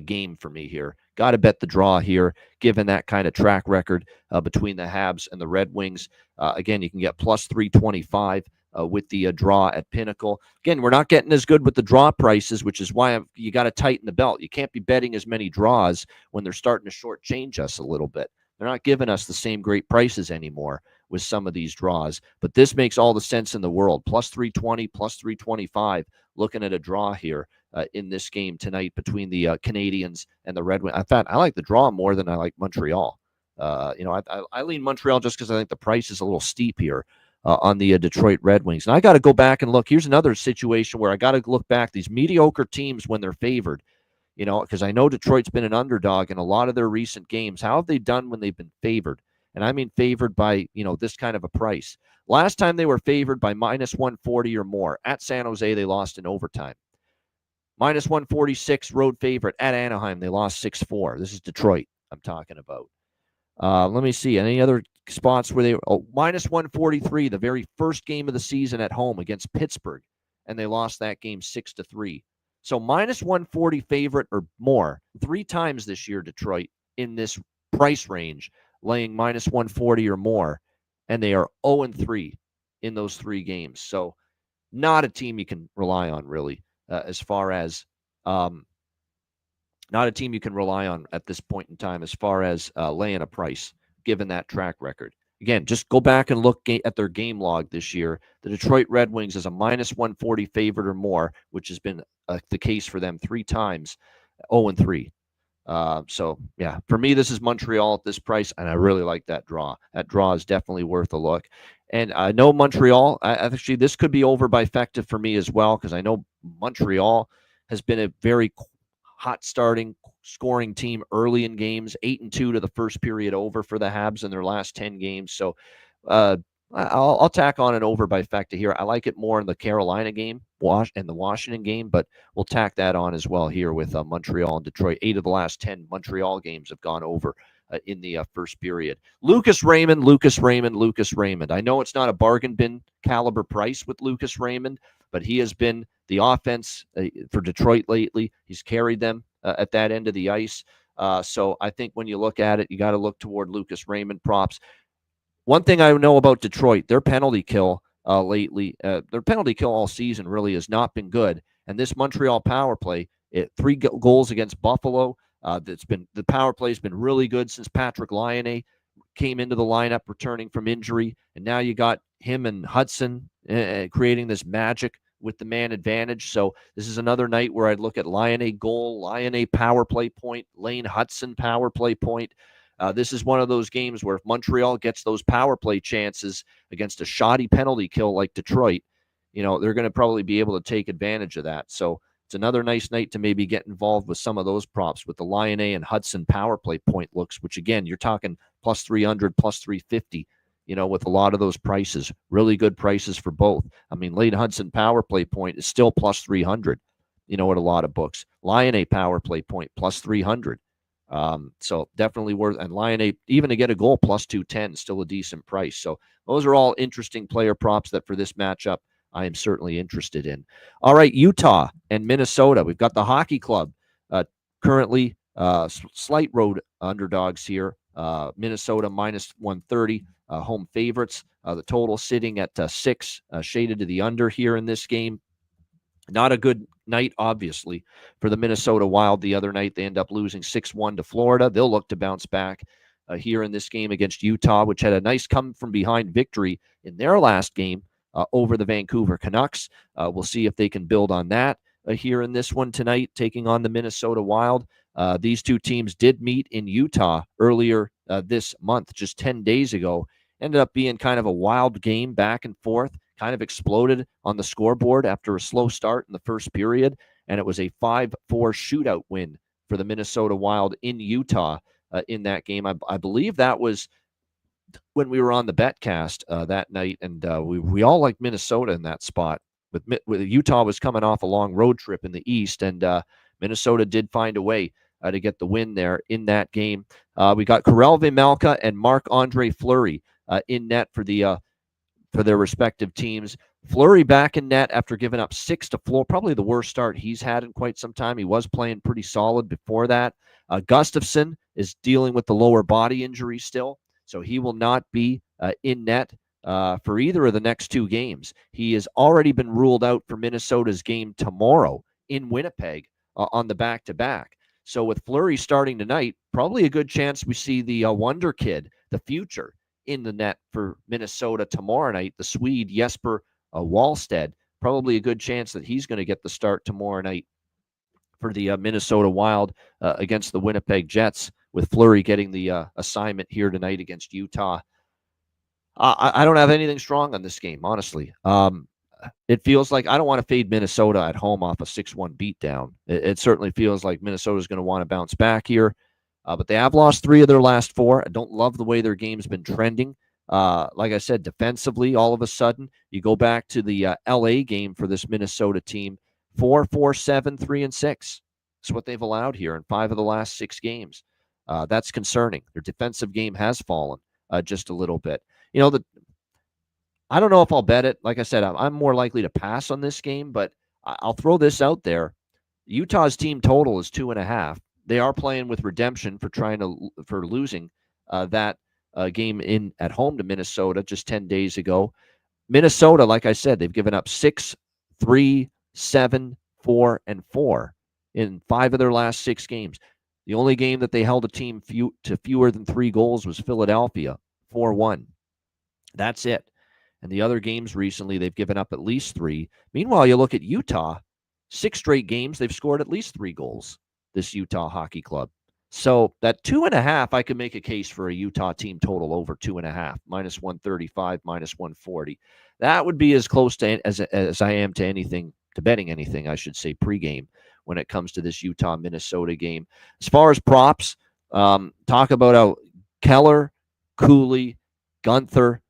game for me here. Got to bet the draw here, given that kind of track record between the Habs and the Red Wings. Again, you can get plus 325 with the draw at Pinnacle. Again, we're not getting as good with the draw prices, which is why you got to tighten the belt. You can't be betting as many draws when they're starting to shortchange us a little bit. They're not giving us the same great prices anymore with some of these draws. But this makes all the sense in the world. Plus 320, plus 325, looking at a draw here in this game tonight between the Canadiens and the Red Wings. In fact, I like the draw more than I like Montreal. I lean Montreal just because I think the price is a little steep here on the Detroit Red Wings. And I got to go back and look. Here's another situation where I got to look back. These mediocre teams, when they're favored, because I know Detroit's been an underdog in a lot of their recent games. How have they done when they've been favored? And I mean favored by, this kind of a price. Last time they were favored by minus 140 or more. At San Jose, they lost in overtime. Minus 146 road favorite at Anaheim. They lost 6-4. This is Detroit I'm talking about. Let me see. Any other spots where they were minus 143, the very first game of the season at home against Pittsburgh, and they lost that game 6-3. So minus 140 favorite or more 3 times this year, Detroit, in this price range, laying minus 140 or more, and they are 0-3 in those 3 games. So not a team you can rely on, really, as far as not a team you can rely on at this point in time as far as laying a price, given that track record. Again, just go back and look at their game log this year. The Detroit Red Wings is a minus 140 favorite or more, which has been the case for them 3 times, 0-3. So, yeah, for me, this is Montreal at this price, and I really like that draw. That draw is definitely worth a look. And I know Montreal, actually, this could be over by effective for me as well, because I know Montreal has been a very hot starting scoring team early in games, 8-2 to the first period over for the Habs in their last 10 games. So I'll tack on an over by factor here. I like it more in the Carolina game and the Washington game, but we'll tack that on as well here with Montreal and Detroit. 8 of the last 10 Montreal games have gone over in the first period. Lucas Raymond. I know it's not a bargain bin caliber price with Lucas Raymond, but he has been the offense for Detroit lately. He's carried them at that end of the ice. So I think when you look at it, you got to look toward Lucas Raymond props. One thing I know about Detroit, their penalty kill lately, their penalty kill all season really has not been good. And this Montreal power play, 3 goals against Buffalo. The power play has been really good since Patrick Laine came into the lineup returning from injury, and now you got him and Hudson creating this magic with the man advantage. So this is another night where I'd look at Laine goal, Laine power play point, Lane Hudson power play point. This is one of those games where if Montreal gets those power play chances against a shoddy penalty kill like Detroit, they're going to probably be able to take advantage of that. So it's another nice night to maybe get involved with some of those props with the Laine and Hudson power play point looks, which again, you're talking plus 300, plus 350, with a lot of those prices. Really good prices for both. I mean, Lane Hudson power play point is still plus 300, at a lot of books. Laine power play point plus 300. So definitely worth, and Laine, even to get a goal, plus 210, still a decent price. So those are all interesting player props that for this matchup, I am certainly interested in. All right, Utah and Minnesota. We've got the hockey club currently slight road underdogs here. Minnesota minus 130, home favorites. The total sitting at 6, shaded to the under here in this game. Not a good night, obviously, for the Minnesota Wild the other night. They end up losing 6-1 to Florida. They'll look to bounce back here in this game against Utah, which had a nice come-from-behind victory in their last game over the Vancouver Canucks. We'll see if they can build on that here in this one tonight, taking on the Minnesota Wild. These two teams did meet in Utah earlier this month, just 10 days ago. Ended up being kind of a wild game back and forth. Kind of exploded on the scoreboard after a slow start in the first period, and it was a 5-4 shootout win for the Minnesota Wild in Utah in that game. I believe that was when we were on the BetCast that night, and we all liked Minnesota in that spot. With Utah was coming off a long road trip in the East, and Minnesota did find a way to get the win there in that game. We got Karel Vejmelka and Marc-Andre Fleury in net for their respective teams. Fleury back in net after giving up 6 to Florida, probably the worst start he's had in quite some time. He was playing pretty solid before that. Gustafsson is dealing with the lower body injury still, so he will not be in net for either of the next 2 games. He has already been ruled out for Minnesota's game tomorrow in Winnipeg on the back-to-back. So with Fleury starting tonight, probably a good chance we see the wonder kid, the future, in the net for Minnesota tomorrow night. The Swede, Jesper Wallstedt, probably a good chance that he's going to get the start tomorrow night for the Minnesota Wild against the Winnipeg Jets, with Fleury getting the assignment here tonight against Utah. I don't have anything strong on this game, honestly. It feels like I don't want to fade Minnesota at home off a 6-1 beatdown. It certainly feels like Minnesota's going to want to bounce back here. But they have lost 3 of their last 4. I don't love the way their game's been trending. Like I said, defensively, all of a sudden, you go back to the LA game for this Minnesota team, 4-4-7, 3-6. That's what they've allowed here in 5 of the last 6 games. That's concerning. Their defensive game has fallen just a little bit. I don't know if I'll bet it. Like I said, I'm more likely to pass on this game, but I'll throw this out there. Utah's team total is 2.5. They are playing with redemption for losing that game at home to Minnesota just 10 days ago. Minnesota, like I said, they've given up 6, 3, 7, 4-4 in 5 of their last 6 games. The only game that they held a team to fewer than 3 goals was Philadelphia, 4-1. That's it. And the other games recently, they've given up at least 3. Meanwhile, you look at Utah, 6 straight games, they've scored at least 3 goals, this Utah Hockey Club. So that 2.5, I could make a case for a Utah team total over 2.5, minus 135, minus 140. That would be as close to as I am to anything, to betting anything, I should say, pregame when it comes to this Utah-Minnesota game. As far as props, talk about how Keller, Cooley, Gunther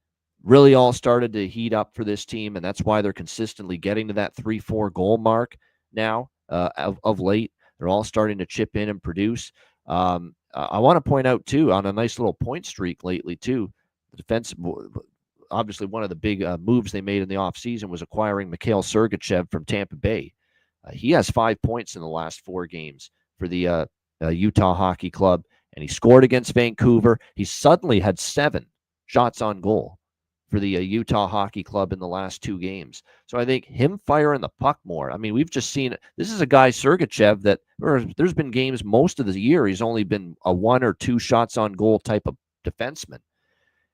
really all started to heat up for this team, and that's why they're consistently getting to that 3-4 goal mark now of late. They're all starting to chip in and produce. I want to point out, too, on a nice little point streak lately, too, the defense, obviously one of the big moves they made in the offseason was acquiring Mikhail Sergachev from Tampa Bay. He has 5 points in the last 4 games for the Utah Hockey Club, and he scored against Vancouver. He suddenly had 7 shots on goal for the Utah Hockey Club in the last 2 games. So I think him firing the puck more. I mean, we've just seen, this is a guy, Sergachev, that there's been games most of the year he's only been a 1 or 2 shots on goal type of defenseman.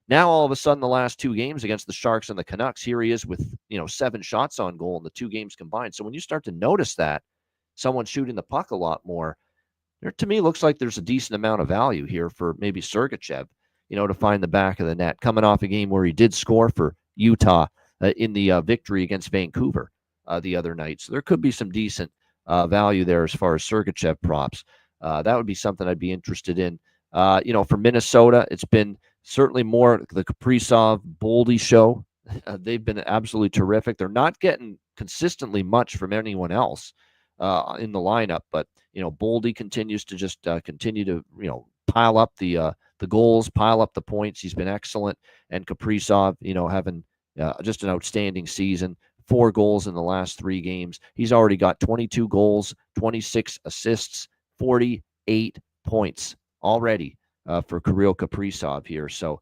Now, all of a sudden, the last 2 games against the Sharks and the Canucks, here he is with 7 shots on goal in the 2 games combined. So when you start to notice that, someone shooting the puck a lot more, there, to me, looks like there's a decent amount of value here for maybe Sergachev, to find the back of the net, coming off a game where he did score for Utah in the victory against Vancouver the other night. So there could be some decent value there as far as Sergachev props. That would be something I'd be interested in. For Minnesota, it's been certainly more the Kaprizov, Boldy show. They've been absolutely terrific. They're not getting consistently much from anyone else in the lineup, but Boldy continues to just continue to pile up the goals, pile up the points. He's been excellent, and Kaprizov, having just an outstanding season. 4 goals in the last 3 games. He's already got 22 goals, 26 assists, 48 points already for Kirill Kaprizov here. So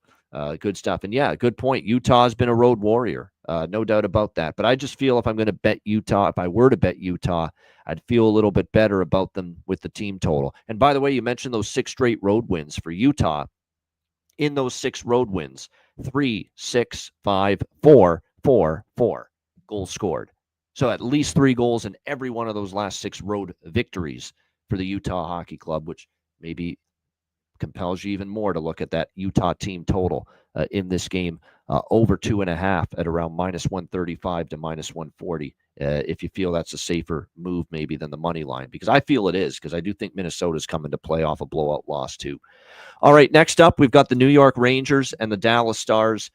good stuff. And yeah, good point. Utah's been a road warrior. No doubt about that. But I just feel if I'm going to bet Utah, if I were to bet Utah, I'd feel a little bit better about them with the team total. And by the way, you mentioned those 6 straight road wins for Utah. In those 6 road wins, 3, 6, 5, 4, 4, 4 goals scored. So at least 3 goals in every one of those last 6 road victories for the Utah Hockey Club, which maybe compels you even more to look at that Utah team total in this game, over 2.5 at around minus 135 to minus 140. If you feel that's a safer move maybe than the money line, because I feel it is, because I do think Minnesota's coming to play off a blowout loss too. All right, next up, we've got the New York Rangers and the Dallas Stars.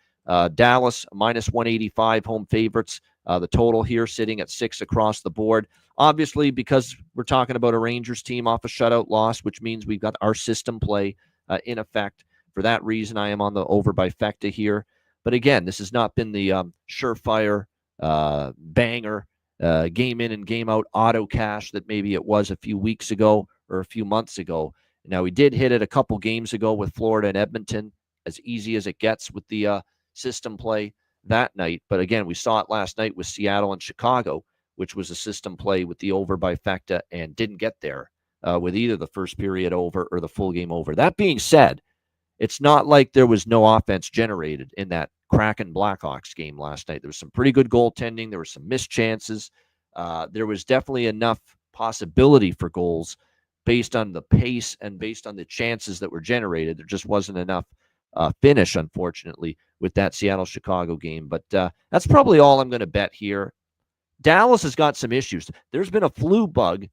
Dallas minus 185 home favorites. The total here sitting at 6 across the board. Obviously, because we're talking about a Rangers team off a shutout loss, which means we've got our system play in effect. For that reason, I am on the over by Fecta here. But again, this has not been the surefire banger game in and game out auto cash that maybe it was a few weeks ago or a few months ago. Now, we did hit it a couple games ago with Florida and Edmonton, as easy as it gets with the system play that night. But again, we saw it last night with Seattle and Chicago, which was a system play with the over by Fecta, and didn't get there with either the first period over or the full game over. That being said, it's not like there was no offense generated in that Kraken Blackhawks game last night. There was some pretty good goaltending. There were some missed chances. There was definitely enough possibility for goals based on the pace and based on the chances that were generated. There just wasn't enough finish, unfortunately, with that Seattle-Chicago game. But that's probably all I'm going to bet here. Dallas has got some issues. There's been a flu bug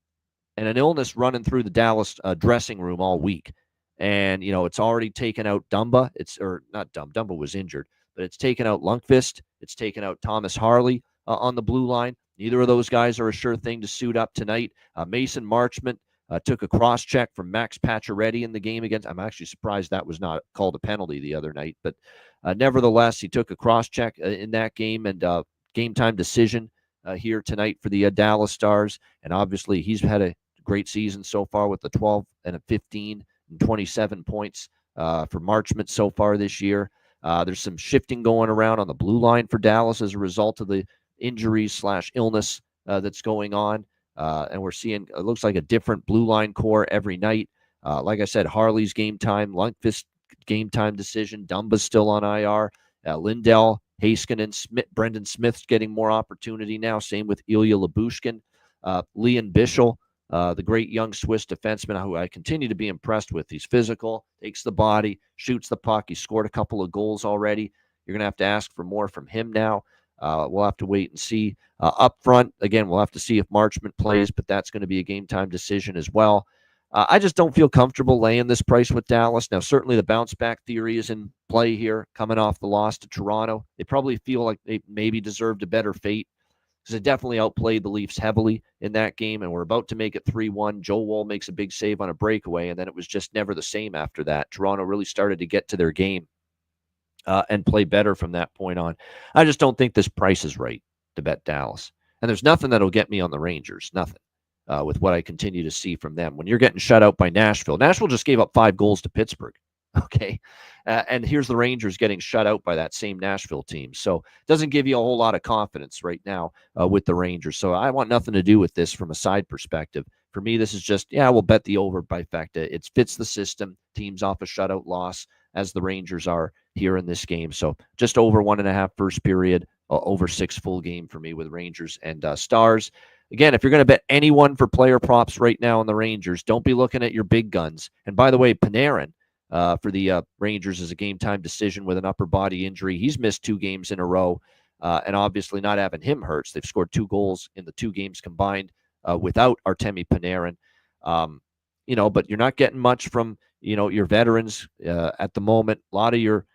and an illness running through the Dallas dressing room all week. And, it's already taken out Dumba. Dumba was injured, but it's taken out Lundqvist. It's taken out Thomas Harley on the blue line. Neither of those guys are a sure thing to suit up tonight. Mason Marchment took a cross-check from Max Pacioretty in the game against. I'm actually surprised that was not called a penalty the other night. But nevertheless, he took a cross-check in that game, and game-time decision here tonight for the Dallas Stars. And obviously, he's had a great season so far with the 12 and a 15 and 27 points for Marchment so far this year. There's some shifting going around on the blue line for Dallas as a result of the injuries / illness that's going on. And we're seeing, it looks like a different blue line core every night. Like I said, Harley's game time, Lundqvist game time decision, Dumba's still on IR, Lindell, Heiskanen, Brendan Smith's getting more opportunity now. Same with Ilya Lyubushkin, Leon Bischel, the great young Swiss defenseman who I continue to be impressed with. He's physical, takes the body, shoots the puck. He scored a couple of goals already. You're going to have to ask for more from him now. We'll have to wait and see. Up front, again, we'll have to see if Marchment plays, but that's going to be a game time decision as well. I just don't feel comfortable laying this price with Dallas. Now, certainly the bounce back theory is in play here, coming off the loss to Toronto. They probably feel like they maybe deserved a better fate because they definitely outplayed the Leafs heavily in that game, and we're about to make it 3-1. Joe Woll makes a big save on a breakaway, and then it was just never the same after that. Toronto really started to get to their game and play better from that point on. I just don't think this price is right to bet Dallas. And there's nothing that'll get me on the Rangers, nothing. With what I continue to see from them. When you're getting shut out by Nashville just gave up 5 goals to Pittsburgh, okay? And here's the Rangers getting shut out by that same Nashville team. So it doesn't give you a whole lot of confidence right now with the Rangers. So I want nothing to do with this from a side perspective. For me, this is just, we'll bet the over by fact. It fits the system. Teams off a shutout loss as the Rangers are here in this game. So just over 1.5 first period, over 6 full game for me with Rangers and Stars. Again, if you're going to bet anyone for player props right now in the Rangers, don't be looking at your big guns. And by the way, Panarin for the Rangers is a game-time decision with an upper body injury. He's missed 2 games in a row, and obviously not having him hurts. They've scored 2 goals in the 2 games combined without Artemi Panarin. But you're not getting much from your veterans at the moment. A lot of your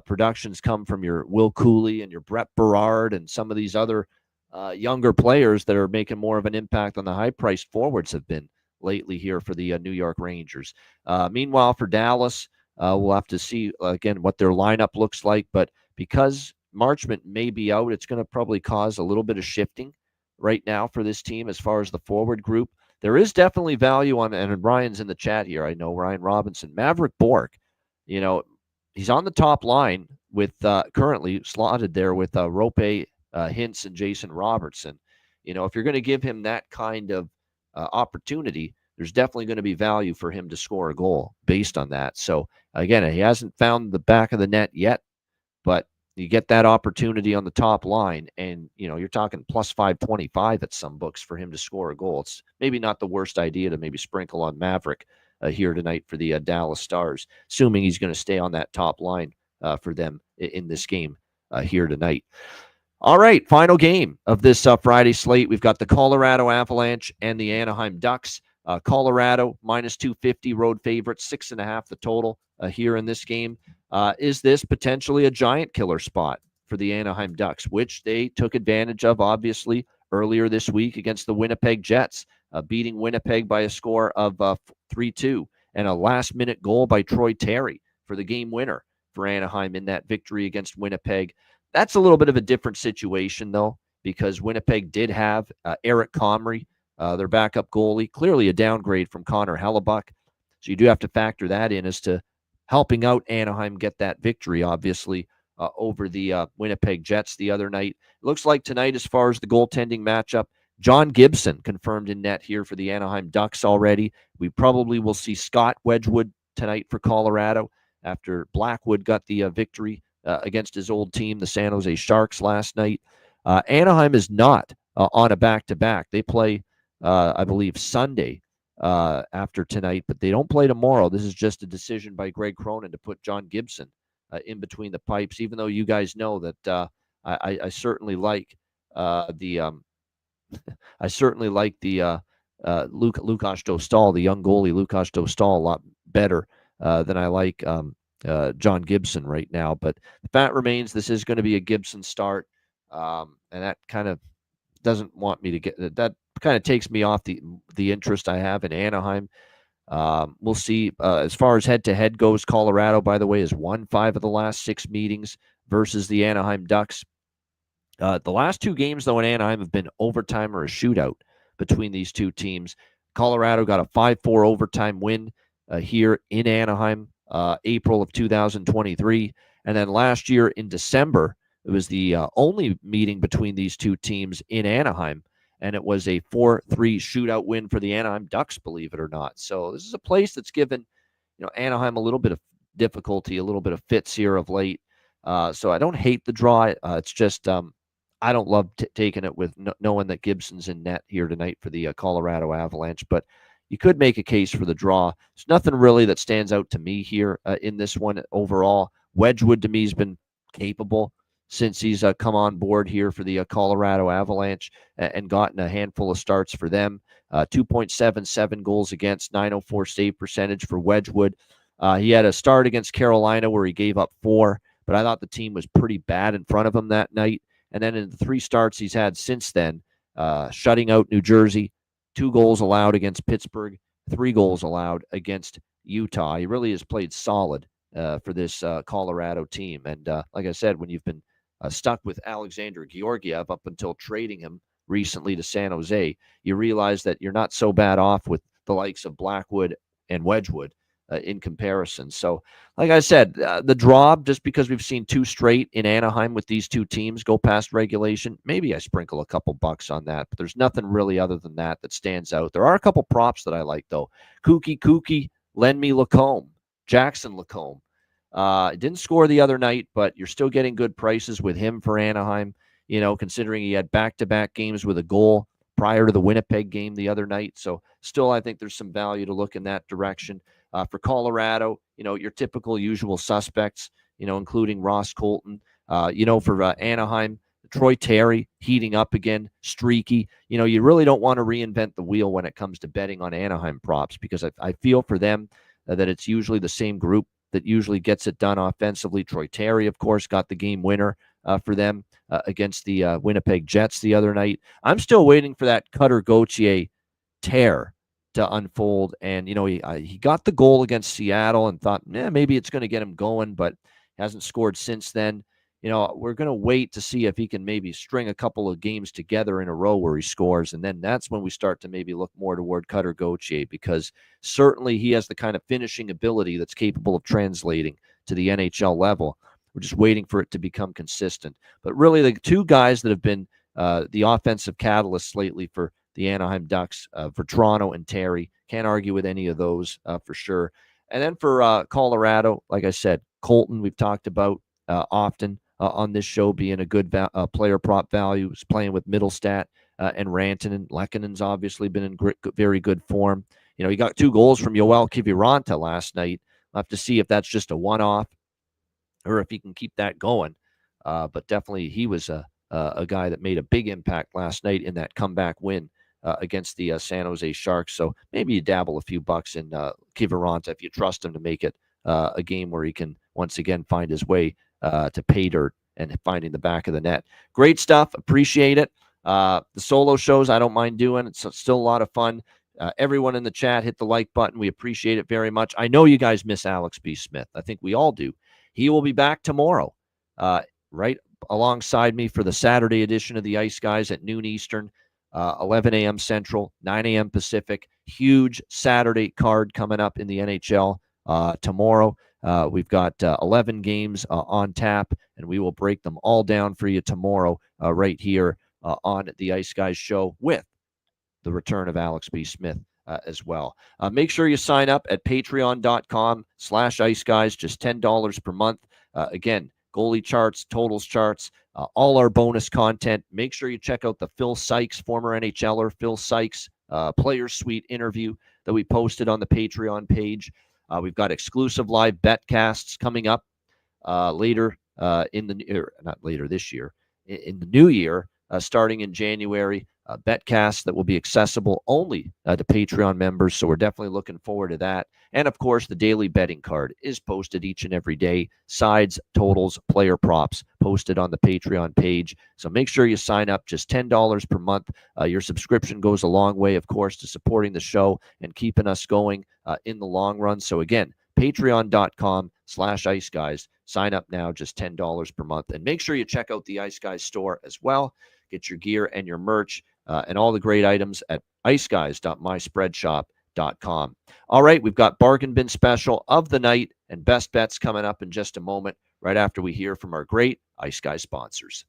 productions come from your Will Cooley and your Brett Berard and some of these other younger players that are making more of an impact on the high-priced forwards have been lately here for the New York Rangers. Meanwhile, for Dallas, we'll have to see, again, what their lineup looks like. But because Marchment may be out, it's going to probably cause a little bit of shifting right now for this team as far as the forward group. There is definitely value on, and Ryan's in the chat here, I know, Ryan Robinson. Maverick Bourque, he's on the top line with currently slotted there with Rope, Hintz, and Jason Robertson. If you're going to give him that kind of opportunity, there's definitely going to be value for him to score a goal based on that. So again, he hasn't found the back of the net yet, but you get that opportunity on the top line, and you're talking plus 525 at some books for him to score a goal. It's maybe not the worst idea to maybe sprinkle on Maverick here tonight for the Dallas Stars, assuming he's going to stay on that top line for them in this game here tonight. All right, final game of this Friday slate. We've got the Colorado Avalanche and the Anaheim Ducks. Colorado minus 250, road favorite, 6.5 the total here in this game. Is this potentially a giant killer spot for the Anaheim Ducks, which they took advantage of, obviously, earlier this week against the Winnipeg Jets, beating Winnipeg by a score of 3-2 and a last-minute goal by Troy Terry for the game winner for Anaheim in that victory against Winnipeg. That's a little bit of a different situation, though, because Winnipeg did have Eric Comrie, their backup goalie, clearly a downgrade from Connor Hellebuck. So you do have to factor that in as to helping out Anaheim get that victory, obviously, over the Winnipeg Jets the other night. It looks like tonight, as far as the goaltending matchup, John Gibson confirmed in net here for the Anaheim Ducks already. We probably will see Scott Wedgwood tonight for Colorado after Blackwood got the victory against his old team, the San Jose Sharks, last night. Anaheim is not on a back-to-back. They play, I believe, Sunday after tonight, but they don't play tomorrow. This is just a decision by Greg Cronin to put John Gibson in between the pipes, even though you guys know that I certainly like the I certainly like the Lukáš Dostal, the young goalie Lukáš Dostal, a lot better than I like John Gibson right now. But the fact remains, this is going to be a Gibson start, and that kind of doesn't want me to get that. Kind of takes me off the interest I have in Anaheim. We'll see. As far as head-to-head goes, Colorado, by the way, has won 5 of the last 6 meetings versus the Anaheim Ducks. The last 2 games, though, in Anaheim have been overtime or a shootout between these two teams. Colorado got a 5-4 overtime win here in Anaheim, April of 2023. And then last year in December, it was the only meeting between these two teams in Anaheim. and it was a 4-3 shootout win for the Anaheim Ducks, believe it or not. So this is a place that's given Anaheim a little bit of difficulty, a little bit of fits here of late. So I don't hate the draw. It's just I don't love taking it with knowing that Gibson's in net here tonight for the Colorado Avalanche. But you could make a case for the draw. There's nothing really that stands out to me here in this one overall. Wedgwood to me has been capable since he's come on board here for the Colorado Avalanche and gotten a handful of starts for them. 2.77 goals against, 904 save percentage for Wedgwood. He had a start against Carolina where he gave up 4, but I thought the team was pretty bad in front of him that night. And then in the 3 starts he's had since then, shutting out New Jersey, 2 goals allowed against Pittsburgh, 3 goals allowed against Utah. He really has played solid for this Colorado team. And like I said, when you've been stuck with Alexander Georgiev up until trading him recently to San Jose, you realize that you're not so bad off with the likes of Blackwood and Wedgwood in comparison. So, like I said, the draw, just because we've seen 2 straight in Anaheim with these 2 teams go past regulation, maybe I sprinkle a couple bucks on that, but there's nothing really other than that stands out. There are a couple props that I like, though. Kooky, lend me Lacombe, Jackson Lacombe. Didn't score the other night, but you're still getting good prices with him for Anaheim, considering he had back-to-back games with a goal prior to the Winnipeg game the other night. So still, I think there's some value to look in that direction. For Colorado, your typical usual suspects, including Ross Colton. For Anaheim, Troy Terry heating up again, streaky. You really don't want to reinvent the wheel when it comes to betting on Anaheim props, because I feel for them that it's usually the same group that usually gets it done offensively. Troy Terry, of course, got the game winner for them against the Winnipeg Jets the other night. I'm still waiting for that Cutter Gauthier tear to unfold. And, he got the goal against Seattle and thought, maybe it's going to get him going, but hasn't scored since then. We're going to wait to see if he can maybe string a couple of games together in a row where he scores. And then that's when we start to maybe look more toward Cutter Gauthier, because certainly he has the kind of finishing ability that's capable of translating to the NHL level. We're just waiting for it to become consistent. But really, the 2 guys that have been the offensive catalysts lately for the Anaheim Ducks, for Toronto and Terry, can't argue with any of those for sure. And then for Colorado, like I said, Colton, we've talked about often on this show, being a good player prop value. He's playing with Middlestat and Rantanen. Lekkonen's obviously been in very good form. He got 2 goals from Yoel Kiviranta last night. We'll have to see if that's just a one-off or if he can keep that going. But definitely he was a guy that made a big impact last night in that comeback win against the San Jose Sharks. So maybe you dabble a few bucks in Kiviranta if you trust him to make it a game where he can once again find his way to pay dirt and finding the back of the net. Great stuff. Appreciate it. The solo shows I don't mind doing. It's still a lot of fun. Everyone in the chat, hit the like button. We appreciate it very much. I know you guys miss Alex B. Smith. I think we all do. He will be back tomorrow, right alongside me for the Saturday edition of the Ice Guys at noon Eastern, 11 a.m. Central, 9 a.m. Pacific. Huge Saturday card coming up in the NHL tomorrow. We've got 11 games on tap, and we will break them all down for you tomorrow right here on the Ice Guys show with the return of Alex B. Smith as well. Make sure you sign up at patreon.com/iceguys, just $10 per month. Again, goalie charts, totals charts, all our bonus content. Make sure you check out the Phil Sykes, former NHLer Phil Sykes Players Suite interview that we posted on the Patreon page. We've got exclusive live betcasts coming up later in the not later this year, in the new year, starting in January. Betcasts that will be accessible only to Patreon members. So we're definitely looking forward to that. And of course, the daily betting card is posted each and every day. Sides, totals, player props posted on the Patreon page. So make sure you sign up, just $10 per month. Your subscription goes a long way, of course, to supporting the show and keeping us going in the long run. So again, patreon.com/Ice Guys. Sign up now, just $10 per month. And make sure you check out the Ice Guys store as well. Get your gear and your merch and all the great items at iceguys.myspreadshop.com. All right, we've got Bargain Bin Special of the night and best bets coming up in just a moment, right after we hear from our great Ice Guys sponsors.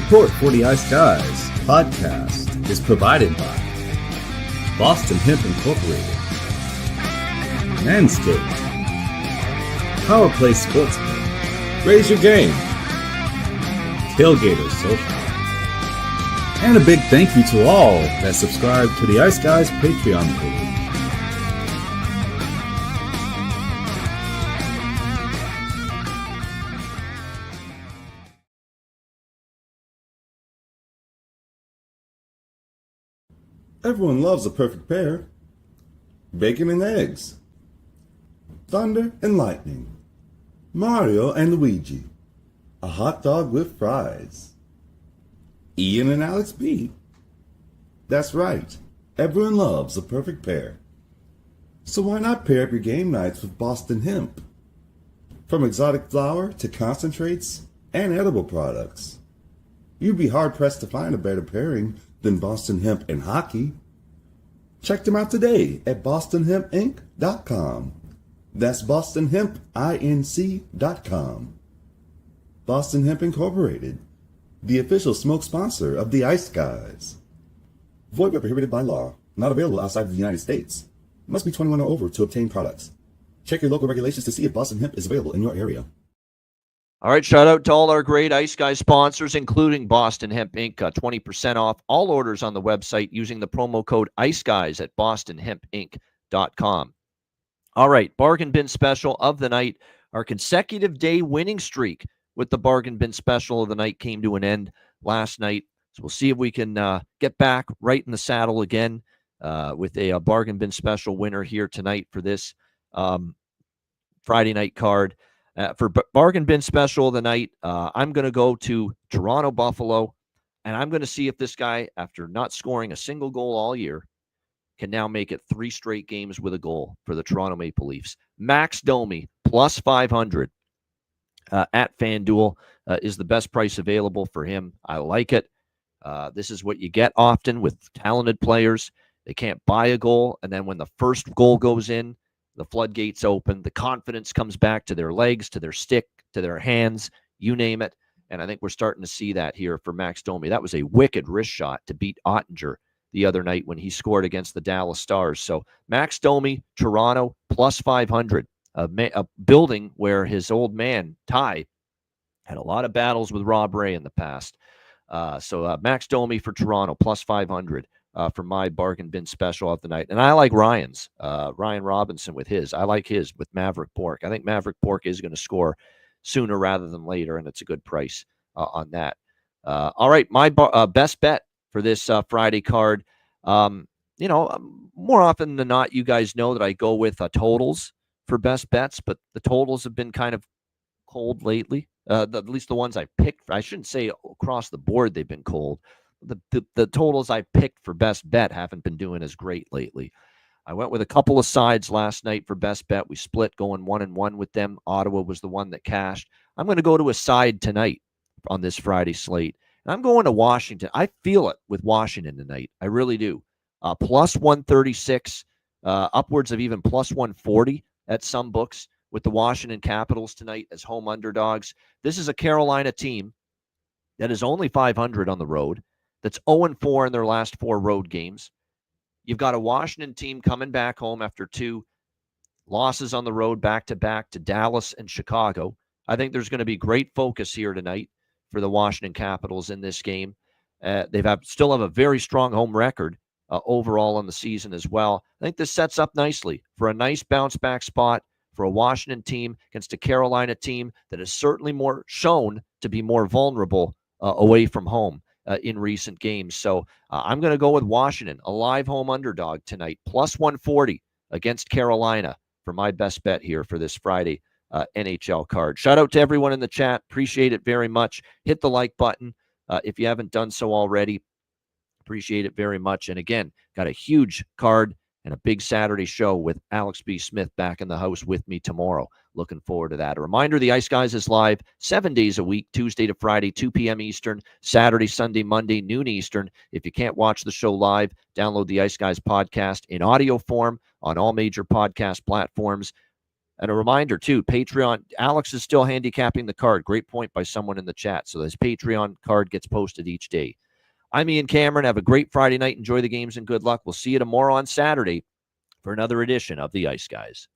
Support for the Ice Guys podcast is provided by Boston Hemp Incorporated, Manscaped, Power Play Sportsman, Raise Your Game, Tailgater Social, and a big thank you to all that subscribe to the Ice Guys Patreon page. Everyone loves a perfect pair. Bacon and eggs. Thunder and lightning. Mario and Luigi. A hot dog with fries. Ian and Alex B. That's right. Everyone loves a perfect pair. So why not pair up your game nights with Boston Hemp? From exotic flower to concentrates and edible products. You'd be hard-pressed to find a better pairing than Boston Hemp and Hockey. Check them out today at bostonhempinc.com. That's bostonhempinc.com. Boston Hemp Incorporated, the official smoke sponsor of the Ice Guys. Void where prohibited by law. Not available outside of the United States. Must be 21 or over to obtain products. Check your local regulations to see if Boston Hemp is available in your area. All right, shout out to all our great Ice Guys sponsors, including Boston Hemp Inc. 20% off all orders on the website using the promo code IceGuys at bostonhempinc.com. All right, bargain bin special of the night. Our consecutive day winning streak with the bargain bin special of the night came to an end last night. So we'll see if we can get back right in the saddle again with a bargain bin special winner here tonight for this Friday night card. For bargain bin special of the night, I'm going to go to Toronto Buffalo, and I'm going to see if this guy, after not scoring a single goal all year, can now make it 3 straight games with a goal for the Toronto Maple Leafs. Max Domi, plus 500 at FanDuel is the best price available for him. I like it. This is what you get often with talented players. They can't buy a goal, and then when the first goal goes in, the floodgates open, the confidence comes back to their legs, to their stick, to their hands, you name it. And I think we're starting to see that here for Max Domi. That was a wicked wrist shot to beat Ottinger the other night when he scored against the Dallas Stars. So Max Domi, Toronto, plus 500. A building where his old man, Ty, had a lot of battles with Rob Ray in the past. So Max Domi for Toronto, plus 500. For my bargain bin special of the night. And I like Ryan's, Ryan Robinson with his. I like his with Maverick Bork. I think Maverick Bork is going to score sooner rather than later, and it's a good price on that. All right, my best bet for this Friday card. More often than not, you guys know that I go with totals for best bets, but the totals have been kind of cold lately. At least the ones I picked. I shouldn't say across the board they've been cold. The totals I picked for best bet haven't been doing as great lately. I went with a couple of sides last night for best bet. We split going 1-1 with them. Ottawa was the one that cashed. I'm going to go to a side tonight on this Friday slate. And I'm going to Washington. I feel it with Washington tonight. I really do. Plus 136, upwards of even plus 140 at some books with the Washington Capitals tonight as home underdogs. This is a Carolina team that is only 500 on the road. That's 0-4 in their last 4 road games. You've got a Washington team coming back home after 2 losses on the road back-to-back to Dallas and Chicago. I think there's going to be great focus here tonight for the Washington Capitals in this game. They still have a very strong home record overall on the season as well. I think this sets up nicely for a nice bounce-back spot for a Washington team against a Carolina team that is certainly more shown to be more vulnerable away from home in recent games. So I'm going to go with Washington, a live home underdog tonight, plus 140 against Carolina for my best bet here for this Friday NHL card. Shout out to everyone in the chat. Appreciate it very much. Hit the like button if you haven't done so already. Appreciate it very much. And again, got a huge card and a big Saturday show with Alex B. Smith back in the house with me tomorrow. Looking forward to that. A reminder, the Ice Guys is live 7 days a week, Tuesday to Friday, 2 p.m. Eastern, Saturday, Sunday, Monday, noon Eastern. If you can't watch the show live, download the Ice Guys podcast in audio form on all major podcast platforms. And a reminder, too, Patreon, Alex is still handicapping the card. Great point by someone in the chat. So his Patreon card gets posted each day. I'm Ian Cameron. Have a great Friday night. Enjoy the games and good luck. We'll see you tomorrow on Saturday for another edition of the Ice Guys.